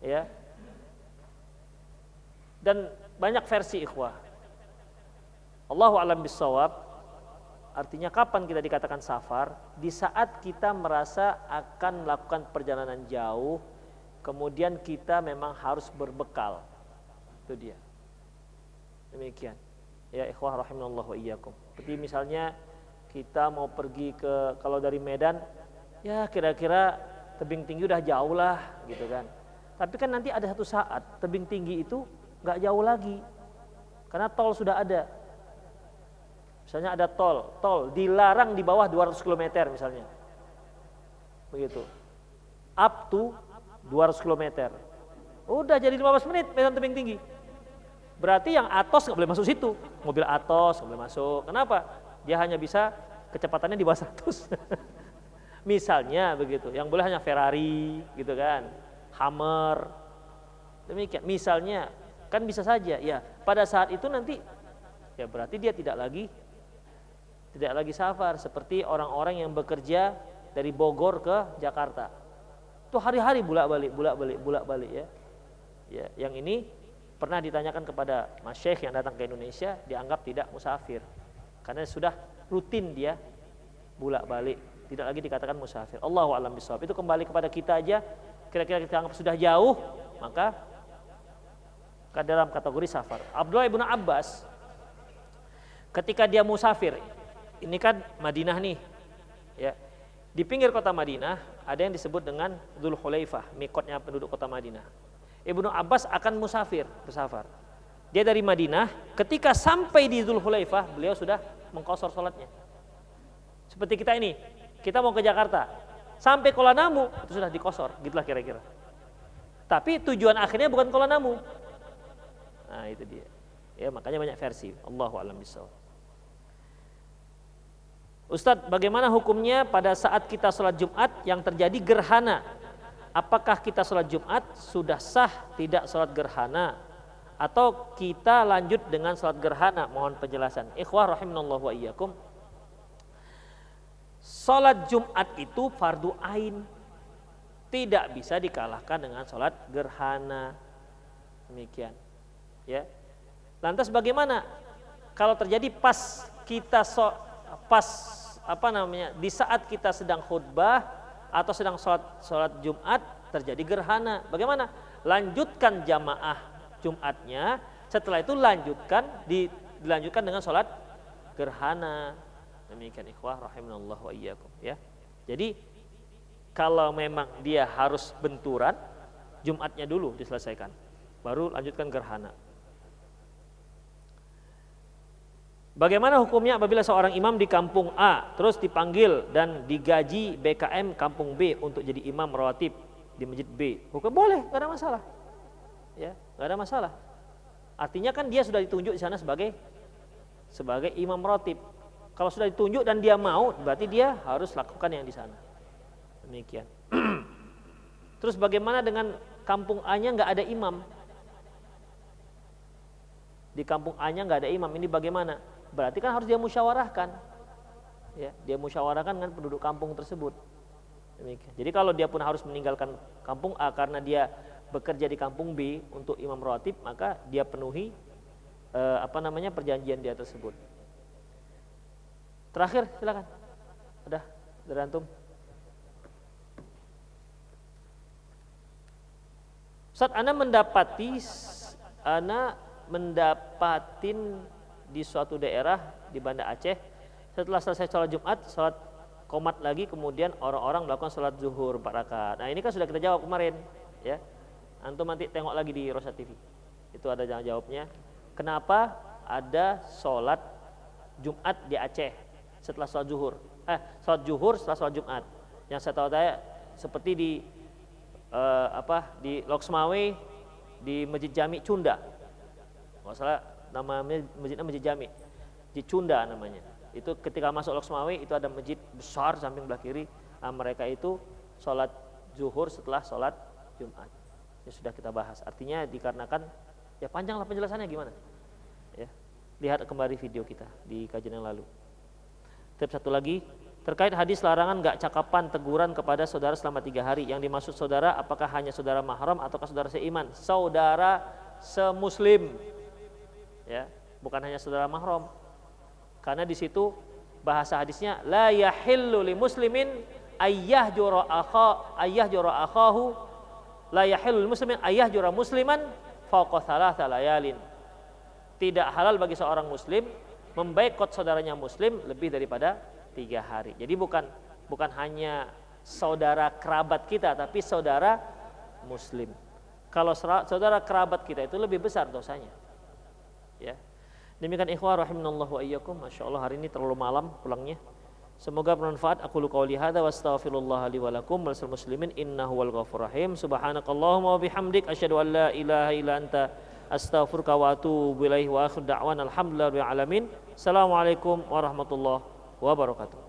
Ya. Dan banyak versi ikhwah. Allahu a'lam bissawab. Artinya kapan kita dikatakan safar? Di saat kita merasa akan melakukan perjalanan jauh, kemudian kita memang harus berbekal. Itu dia. Demikian. Ya ikhwah rahimanallah wa iyyakum. Seperti misalnya kita mau pergi ke, kalau dari Medan, ya kira-kira tebing tinggi udah jauh lah gitu kan. Tapi kan nanti ada satu saat tebing tinggi itu nggak jauh lagi. Karena tol sudah ada. Misalnya ada tol dilarang di bawah 200 km misalnya. Begitu. Up to 200 km. Udah jadi 15 menit medan tebing tinggi. Berarti yang Atos nggak boleh masuk situ. Mobil Atos nggak boleh masuk. Kenapa? Dia hanya bisa kecepatannya di bawah 100. Misalnya begitu. Yang boleh hanya Ferrari gitu kan. Hummer. Demikian. Misalnya kan bisa saja ya. Pada saat itu nanti ya berarti dia tidak lagi safar, seperti orang-orang yang bekerja dari Bogor ke Jakarta. Itu hari-hari bolak-balik ya. Ya, yang ini pernah ditanyakan kepada masyayikh yang datang ke Indonesia, dianggap tidak musafir. Karena sudah rutin dia bolak-balik, tidak lagi dikatakan musafir. Allahu a'lam bishawab. Itu kembali kepada kita aja, kira-kira kita anggap sudah jauh, maka dalam kategori safar. Abdullah bin Abbas ketika dia musafir, ini kan Madinah nih, ya. Di pinggir kota Madinah ada yang disebut dengan Dzul Hulaifah, mikotnya penduduk kota Madinah. Ibnu Abbas akan bersafar. Dia dari Madinah, ketika sampai di Dzul Hulaifah, beliau sudah mengqashar salatnya. Seperti kita ini, kita mau ke Jakarta, sampai Kuala Namu itu sudah dikosor, gitulah kira-kira. Tapi tujuan akhirnya bukan Kuala Namu. Nah, itu dia. Ya, makanya banyak versi. Allahu a'lam bishawab. Ustadz, bagaimana hukumnya pada saat kita sholat Jumat yang terjadi gerhana? Apakah kita sholat Jumat sudah sah tidak sholat gerhana? Atau kita lanjut dengan sholat gerhana? Mohon penjelasan. Ikhwah rahimanallah wa iyyakum. Sholat Jumat itu fardu ain. Tidak bisa dikalahkan dengan sholat gerhana. Demikian. Ya. Lantas bagaimana? Kalau terjadi di saat kita sedang khutbah atau sedang sholat Jumat terjadi gerhana, bagaimana? Lanjutkan jamaah Jumatnya, setelah itu dilanjutkan dengan sholat gerhana. Demikian ikhwah rahimanallah wa iyyakum ya. Jadi kalau memang dia harus benturan, Jumatnya dulu diselesaikan, baru lanjutkan gerhana. Bagaimana hukumnya apabila seorang imam di kampung A terus dipanggil dan digaji BKM kampung B untuk jadi imam rawatib di masjid B? Hukum boleh, nggak ada masalah. Ya, nggak ada masalah. Artinya kan dia sudah ditunjuk di sana sebagai imam rawatib. Kalau sudah ditunjuk dan dia mau, berarti dia harus lakukan yang di sana. Demikian. Terus bagaimana dengan kampung A-nya nggak ada imam? Di kampung A-nya nggak ada imam, ini bagaimana? Berarti kan harus dia musyawarahkan, ya, dia musyawarahkan dengan penduduk kampung tersebut. Demikian. Jadi kalau dia pun harus meninggalkan kampung A karena dia bekerja di kampung B untuk imam rawatib, maka dia penuhi perjanjian dia tersebut. Terakhir, silakan. Udah, dari antum. Ustaz, ana mendapatin di suatu daerah di Banda Aceh, setelah selesai sholat Jumat, sholat qomat lagi, kemudian orang-orang melakukan sholat zuhur 4 rakaat. Nah ini kan sudah kita jawab kemarin, ya. Antum nanti tengok lagi di Rosa TV, itu ada jawabnya. Kenapa ada sholat Jumat di Aceh setelah sholat zuhur? Sholat zuhur setelah sholat Jumat. Yang saya tahu seperti di Loksmawe, di Masjid Jami Cunda. Nggak salah namanya masjidnya Masjid Jami di Cunda namanya. Itu ketika masuk Loksmawe itu ada masjid besar samping belah kiri. Nah, mereka itu sholat zuhur setelah sholat Jumat. Ini sudah kita bahas. Artinya dikarenakan ya panjang lah penjelasannya gimana. Ya, lihat kembali video kita di kajian yang lalu. Tips satu lagi terkait hadis larangan nggak cakapan teguran kepada saudara selama 3 hari. Yang dimaksud saudara apakah hanya saudara mahram ataukah saudara seiman? Saudara semuslim. Ya, bukan hanya saudara mahram. Karena di situ bahasa hadisnya la yahillu li muslimin ayyahjura akhahu la yahillu lil muslimin ayyahjura musliman fawqa thalatha layalin. Tidak halal bagi seorang muslim membaikot saudaranya muslim lebih daripada 3 hari. Jadi bukan hanya saudara kerabat kita, tapi saudara muslim. Kalau saudara kerabat kita itu lebih besar dosanya. Ya. Demikian ikhwah rahimanallahu wa iyyakum. Masyaallah hari ini terlalu malam pulangnya. Semoga bermanfaat. Aqulu qouli hadza wa astaghfirullah li wa lakum wal muslimin innahu wal ghafurur rahim. Subhanakallahumma wa bihamdik asyhadu an la ilaha illa anta astaghfiruka wa atubu ilaihi wa akhiru da'wana alhamdulillahi rabbil alamin. Assalamualaikum warahmatullahi wabarakatuh.